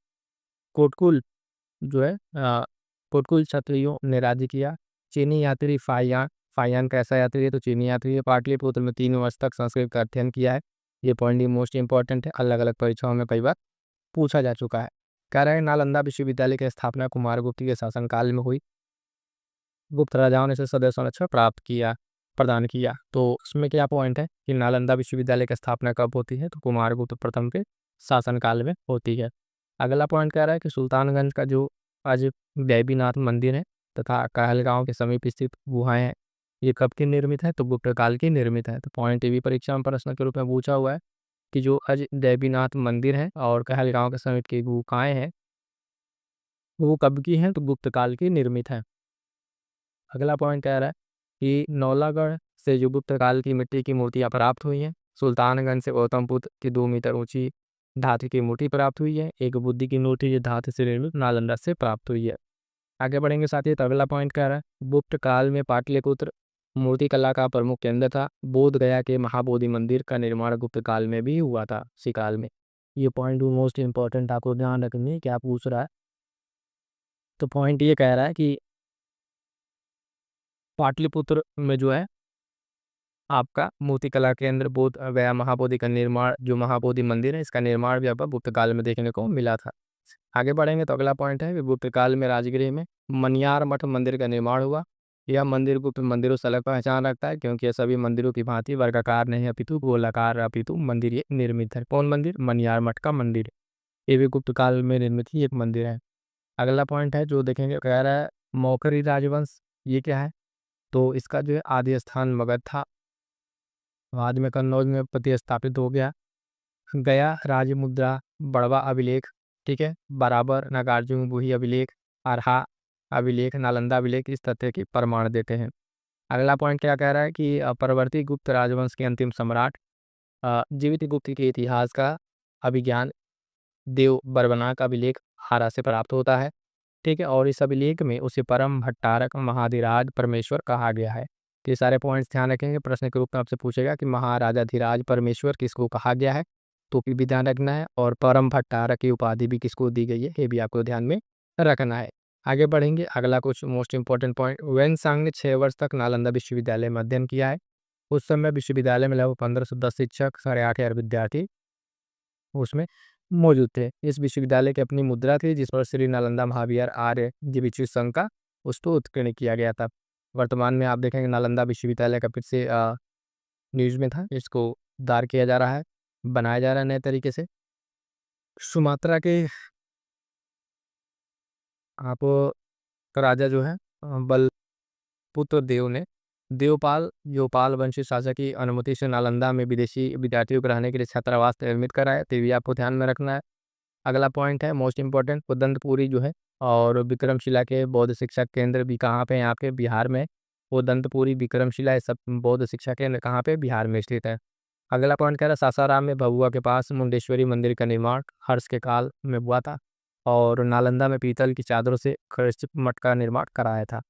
कोटकुल जो है कोटकुल क्षत्रियों ने राज्य किया। चीनी यात्री फाइयान कैसा यात्री है? तो चीनी यात्री है। पाटलिपुत्र में 3 वर्ष तक संस्कृत का अध्ययन किया है। ये पॉइंट भी मोस्ट इंपॉर्टेंट है, अलग अलग परीक्षाओं में कई बार पूछा जा चुका है। कह रहे हैं नालंदा विश्वविद्यालय की स्थापना कुमारगुप्त के शासनकाल में हुई। गुप्त राजाओं ने इसे सदैव संरक्षण प्रदान किया। तो उसमें क्या पॉइंट है कि नालंदा विश्वविद्यालय की स्थापना कब होती है? तो कुमारगुप्त प्रथम के शासनकाल में होती है। अगला पॉइंट कह रहा है कि सुल्तानगंज का जो आज देवीनाथ मंदिर है तथा कहलगांव के समीप स्थित गुहाएं हैं, ये कब की निर्मित है? तो गुप्त काल की निर्मित है। तो पॉइंट ये भी परीक्षा में प्रश्न के रूप में पूछा हुआ है कि जो आज देवीनाथ मंदिर है और कहलगांव के समीप की गुहाएं हैं वो कब की हैं? तो गुप्त काल की निर्मित है। अगला पॉइंट कह रहा है कि नौलागढ़ से जो गुप्त काल की मिट्टी की मूर्तियां प्राप्त हुई हैं, सुल्तानगंज से गौतम बुद्ध की 2 मीटर ऊंची धातु की मूर्ति प्राप्त हुई है। एक बुद्धि की मूर्ति जो धातु से निर्मित नालंदा से प्राप्त हुई है। आगे बढ़ेंगे साथियों, तो अगला पॉइंट कह रहा है गुप्त काल में पाटलिपुत्र मूर्ति कला का प्रमुख केंद्र था। बोध गया के महाबोधि मंदिर का निर्माण गुप्त काल में भी हुआ था, इसी काल में। ये पॉइंट मोस्ट इंपॉर्टेंट आपको ध्यान रखनी है, क्या पूछ रहा है। तो पॉइंट ये कह रहा है कि पाटलिपुत्र में जो है आपका मूर्तिकला केंद्र बोध गया महाबोधि का निर्माण, जो महाबोधि मंदिर है इसका निर्माण भी आपको गुप्त काल में देखने को मिला था। आगे बढ़ेंगे तो अगला पॉइंट है कि गुप्त काल में राजगृह में मनियार मठ मंदिर का निर्माण हुआ। यह मंदिर गुप्त मंदिरों से अलग पहचान रखता है क्योंकि यह सभी मंदिरों की भांति वर्गाकार नहीं अपितु गोलाकार अपितु मंदिर ये निर्मित है। कौन मंदिर? मनियार मठ का मंदिर। ये भी गुप्त काल में निर्मित ही एक मंदिर है। अगला पॉइंट है जो देखेंगे, कह रहा है मौखरी राजवंश, ये क्या है? तो इसका जो है आदि स्थान मगध था, बाद में कन्नौज में प्रतिस्थापित हो गया। गया राजमुद्रा बड़वा अभिलेख, ठीक है, बराबर नागार्जुन बुही अभिलेख, अरहा अभिलेख, नालंदा अभिलेख इस तथ्य की प्रमाण देते हैं। अगला पॉइंट क्या कह रहा है कि परवर्ती गुप्त राजवंश के अंतिम सम्राट जीवित गुप्त के इतिहास का अभिज्ञान देव बरबना का अभिलेख आरा से प्राप्त होता है, ठीक है, और इस अभिलेख में उसे परम भट्टारक महाधिराज परमेश्वर कहा गया है। तो ये सारे पॉइंट्स ध्यान रखेंगे, प्रश्न के रूप में आपसे पूछेगा कि महाराजाधिराज परमेश्वर किसको कहा गया है, तो भी ध्यान रखना है, और परम भट्टारक की उपाधि भी किसको दी गई है ये भी आपको ध्यान में रखना है। आगे बढ़ेंगे, अगला कुछ मोस्ट इंपॉर्टेंट पॉइंट, वेनसांग ने 6 वर्ष तक नालंदा विश्वविद्यालय में अध्ययन किया है। उस समय विश्वविद्यालय में लगभग 1510 शिक्षक, 8,500 विद्यार्थी उसमें मौजूद थे। इस विश्वविद्यालय की अपनी मुद्रा थी जिस पर श्री नालंदा महाविहार आर्य द्विवेदी संघ का उसको उत्कीर्ण किया गया था। वर्तमान में आप देखेंगे नालंदा विश्वविद्यालय का फिर से न्यूज में था, इसको उद्धार किया जा रहा है, बनाया जा रहा है नए तरीके से। सुमात्रा के आप राजा जो है बलपुत्र देव ने देवपाल योपाल वंशी शासक की अनुमति से नालंदा में विदेशी विद्यार्थियों को रहने के लिए छात्रावास निर्मित कराया, तो ये भी आपको ध्यान में रखना है। अगला पॉइंट है मोस्ट इंपॉर्टेंट, उदंतपुरी जो है और विक्रमशिला के बौद्ध शिक्षा केंद्र भी कहाँ पे हैं? आपके बिहार में। उदंतपुरी विक्रमशिला ये सब बौद्ध शिक्षा केंद्र कहाँ पे? बिहार में स्थित है। अगला पॉइंट कह रहा है सासाराम में भभुआ के पास मुंडेश्वरी मंदिर का निर्माण हर्ष के काल में हुआ था, और नालंदा में पीतल की चादरों से कृष्ण मठ का निर्माण कराया था।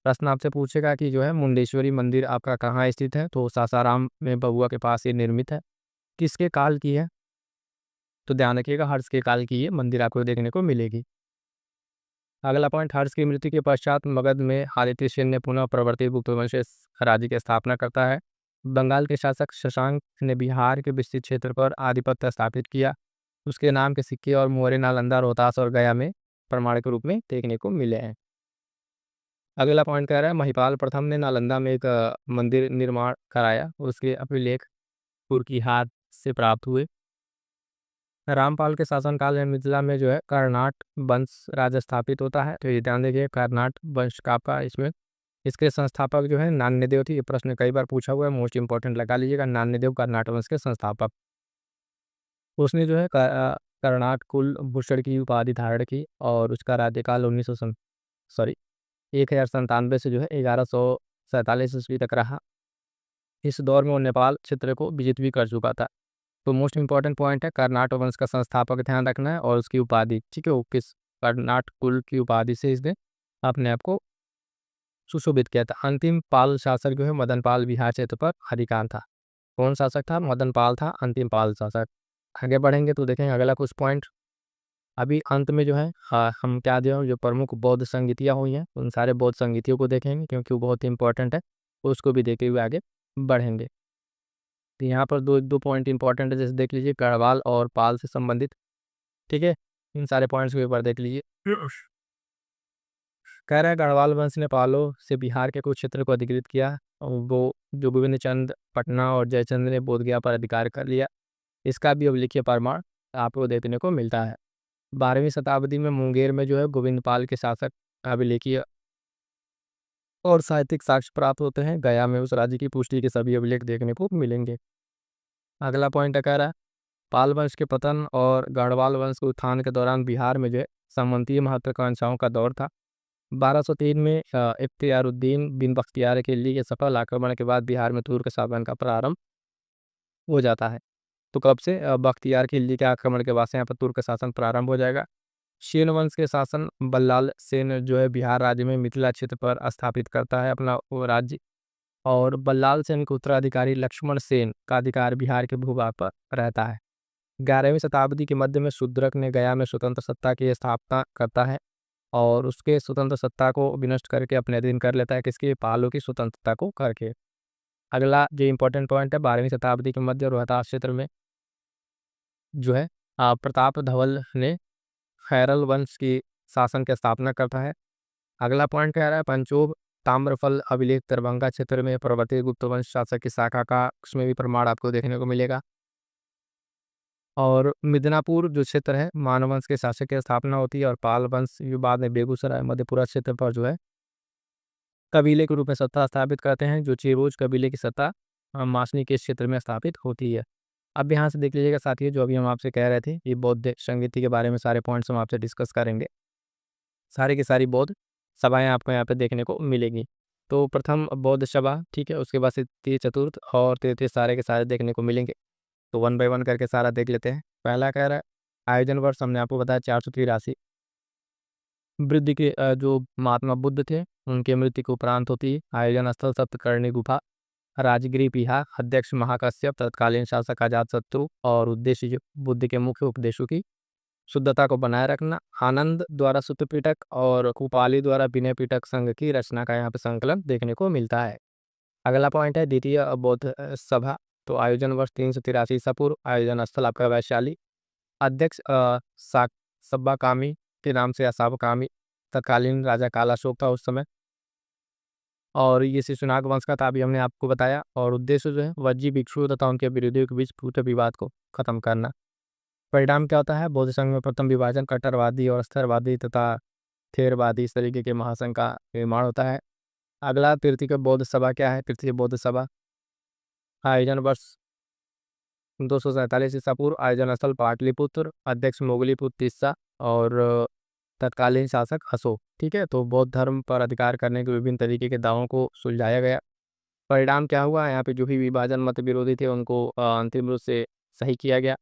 प्रश्न आपसे पूछेगा कि जो है मुंडेश्वरी मंदिर आपका कहाँ स्थित है? तो सासाराम में भभुआ के पास ये निर्मित है। किसके काल की है? तो ध्यान रखिएगा हर्ष के काल की ये मंदिर आपको देखने को मिलेगी। अगला पॉइंट, हर्ष की मृत्यु के पश्चात मगध में आदित्य सेन ने पुनः प्रवर्तित गुप्तवंश राज्य की स्थापना करता है। बंगाल के शासक शशांक ने बिहार के विस्तृत क्षेत्र पर आधिपत्य स्थापित किया। उसके नाम के सिक्के और मोहरें नालंदा, रोहतास और गया में प्रमाण के रूप में देखने को मिले हैं। अगला पॉइंट कह रहा है, महिपाल प्रथम ने नालंदा में एक मंदिर निर्माण कराया। उसके अभिलेख तुर्कीहाट से प्राप्त हुए। रामपाल के शासनकाल में मिथिला में जो है कर्नाट वंश राज्य स्थापित होता है। तो ये ध्यान देखिए, कर्नाट वंश का आपका इसमें इसके संस्थापक जो है नान्यदेव थे। ये प्रश्न कई बार पूछा हुआ है, मोस्ट इंपॉर्टेंट लगा लीजिएगा, नान्यदेव कर्नाट वंश के संस्थापक। उसने जो है कर्नाट कुल भूषण की उपाधि धारण की और उसका राज्यकाल 1097 से जो है 1147 ईस्वी तक रहा। इस दौर में वो नेपाल क्षेत्र को विजित भी कर चुका था। तो मोस्ट इंपॉर्टेंट पॉइंट है, कर्नाट वंश का संस्थापक ध्यान रखना है और उसकी उपाधि, ठीक है, वो किस कर्नाट कुल की उपाधि से इसने अपने आप को सुशोभित किया था। अंतिम पाल शासक जो है मदन पाल बिहार क्षेत्र पर अधिकार था। कौन शासक था? मदन पाल था अंतिम पाल शासक। आगे बढ़ेंगे तो देखेंगे अगला कुछ पॉइंट। अभी अंत में जो है हम क्या जो प्रमुख बौद्ध संगीतियाँ हुई हैं उन सारे बौद्ध संगीतियों को देखेंगे, क्योंकि वो बहुत इंपॉर्टेंट है। उसको भी देखते हुए आगे बढ़ेंगे। तो यहाँ पर दो पॉइंट इंपॉर्टेंट है, जैसे देख लीजिए गढ़वाल और पाल से संबंधित, ठीक है। इन सारे पॉइंट्स के ऊपर देख लीजिए। कह रहा है गढ़वाल वंश ने पालों से बिहार के कुछ क्षेत्र को अधिकृत किया और वो जो गोविंद चंद पटना और जयचंद ने बोधगया पर अधिकार कर लिया। इसका भी अभिलेखीय प्रमाण आपको देखने को मिलता है। 12वीं शताब्दी में मुंगेर में जो है गोविंदपाल के शासक अभिलेखीय और साहित्यिक साक्ष्य प्राप्त होते हैं। गया में उस राज्य की पुष्टि के सभी अभिलेख देखने को मिलेंगे। अगला पॉइंट कह रहा है, पाल वंश के पतन और गढ़वाल वंश के उत्थान के दौरान बिहार में जो है सामंतीय महत्वाकांक्षाओं का दौर था। 1203 में इख्तियारुद्दीन बिन बख्तियार के लिए सफल आक्रमण के बाद बिहार में तुर्क शासन का प्रारंभ हो जाता है। तो कब से? बख्तियार खिलजी के आक्रमण के बाद से यहाँ पर तुर्क शासन प्रारंभ हो जाएगा। सेन वंश के शासन बल्लाल सेन जो है बिहार राज्य में मिथिला क्षेत्र पर स्थापित करता है अपना वो राज्य, और बल्लाल सेन के उत्तराधिकारी लक्ष्मण सेन का अधिकार बिहार के भूभाग पर रहता है। 11वीं शताब्दी के मध्य में शूद्रक ने गया में स्वतंत्र सत्ता की स्थापना करता है और उसके स्वतंत्र सत्ता को विनष्ट करके अपने अधीन कर लेता है। किसके? पालों की स्वतंत्रता को करके। अगला जो इंपॉर्टेंट पॉइंट है, 12वीं शताब्दी के मध्य रोहतास क्षेत्र में जो है प्रताप धवल ने खैरल वंश की शासन की स्थापना करता है। अगला पॉइंट कह रहा है, पंचोब ताम्रफल अभिलेख दरभंगा क्षेत्र में प्रवर्तित गुप्त वंश शासक की शाखा का उसमें भी प्रमाण आपको देखने को मिलेगा। और मिदनापुर जो क्षेत्र है मानवंश के शासक की स्थापना होती है और पाल वंश बाद में बेगूसराय मधेपुरा क्षेत्र पर जो है कबीले के रूप में सत्ता स्थापित करते हैं। जो चेरोज कबीले की सत्ता मासनी के क्षेत्र में स्थापित होती है। अब यहाँ से देख लीजिएगा साथियों, जो अभी हम आपसे कह रहे थे ये बौद्ध संगीति के बारे में सारे पॉइंट्स हम आपसे डिस्कस करेंगे। सारी की सारी बौद्ध सभाएं आपको यहाँ पे देखने को मिलेगी। तो प्रथम बौद्ध सभा, ठीक है, उसके बाद से तृतीय चतुर्थ और तृतीय सारे के सारे देखने को मिलेंगे। तो 1 बाय 1 करके सारा देख लेते हैं। पहला कह रहा है आयोजन वर्ष, हमने आपको बताया 483। वृद्धि के जो महात्मा बुद्ध थे उनके मृत्यु के उपरांत होती है। आयोजन स्थल सप्तकर्णी गुफा, राजगिरी बिहार, अध्यक्ष महाकाश्यप, तत्कालीन शासक अजातशत्रु, और उद्देश्य जो बुद्ध के मुख्य उपदेशों की शुद्धता को बनाए रखना। आनंद द्वारा सूत्र पिटक और कुपाली द्वारा विनय पिटक संघ की रचना का यहाँ पे संकलन देखने को मिलता है। अगला पॉइंट है द्वितीय बौद्ध सभा। तो आयोजन वर्ष 383 ईसा पूर्व। आयोजन स्थल आपका वैशाली। अध्यक्ष सब्बा कामी के नाम से असाब कामी, तत्कालीन राजा काला अशोक था उस समय, और ये शिशुनाग वंश का था, अभी हमने आपको बताया। और उद्देश्य जो है वज्जी भिक्षुओं तथा उनके विरोधियों के बीच फूटे विवाद को खत्म करना। परिणाम क्या होता है? बौद्ध संघ में प्रथम विभाजन, कट्टरवादी और स्थरवादी तथा थेरवादी इस तरीके के महासंघ का निर्माण होता है। अगला तृतीय बौद्ध सभा क्या है? तृतीय बौद्ध सभा आयोजन वर्ष 247 ईसा पूर्व। आयोजन स्थल पाटलिपुत्र, अध्यक्ष मोगलीपुत्र तिस्सा और तत्कालीन शासक अशोक, ठीक है। तो बौद्ध धर्म पर अधिकार करने के विभिन्न तरीके के दावों को सुलझाया गया। परिणाम क्या हुआ? यहाँ पे जो भी विभाजन मत विरोधी थे उनको अंतिम रूप से सही किया गया,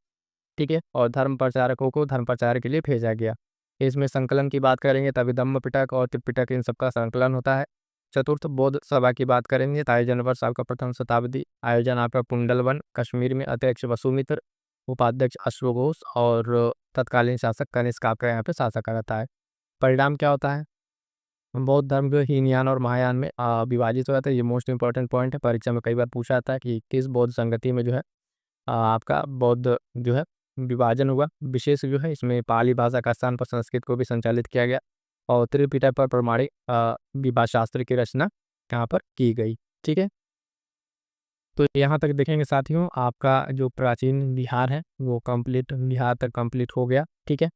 ठीक है, और धर्म प्रचारकों को धर्म प्रचार के लिए भेजा गया। इसमें संकलन की बात करेंगे तभी धम्म पिटक और त्रिपिटक इन सबका संकलन होता है। चतुर्थ बौद्ध सभा की बात करेंगे तो आयोजन वर्ष आपका प्रथम शताब्दी। आयोजन आपका कुंडलवन कश्मीर में, अध्यक्ष वसुमित्र, उपाध्यक्ष अश्वघोष और तत्कालीन शासक कनिष्क आपका यहाँ पे शासक रहता है। परिणाम क्या होता है? बौद्ध धर्म जो है हीनयान और महायान में विभाजित हो जाता है। ये मोस्ट इंपॉर्टेंट पॉइंट है, परीक्षा में कई बार पूछा जाता है कि किस बौद्ध संगति में जो है आपका बौद्ध जो है विभाजन हुआ। विशेष जो है इसमें पाली भाषा का स्थान पर संस्कृत को भी संचालित किया गया और त्रिपिटक पर प्रमाणिक विभाषा शास्त्र की रचना यहाँ पर की गई। ठीक है, तो यहाँ तक देखेंगे साथियों, आपका जो प्राचीन बिहार है वो कंप्लीट बिहार तक कंप्लीट हो गया। ठीक है,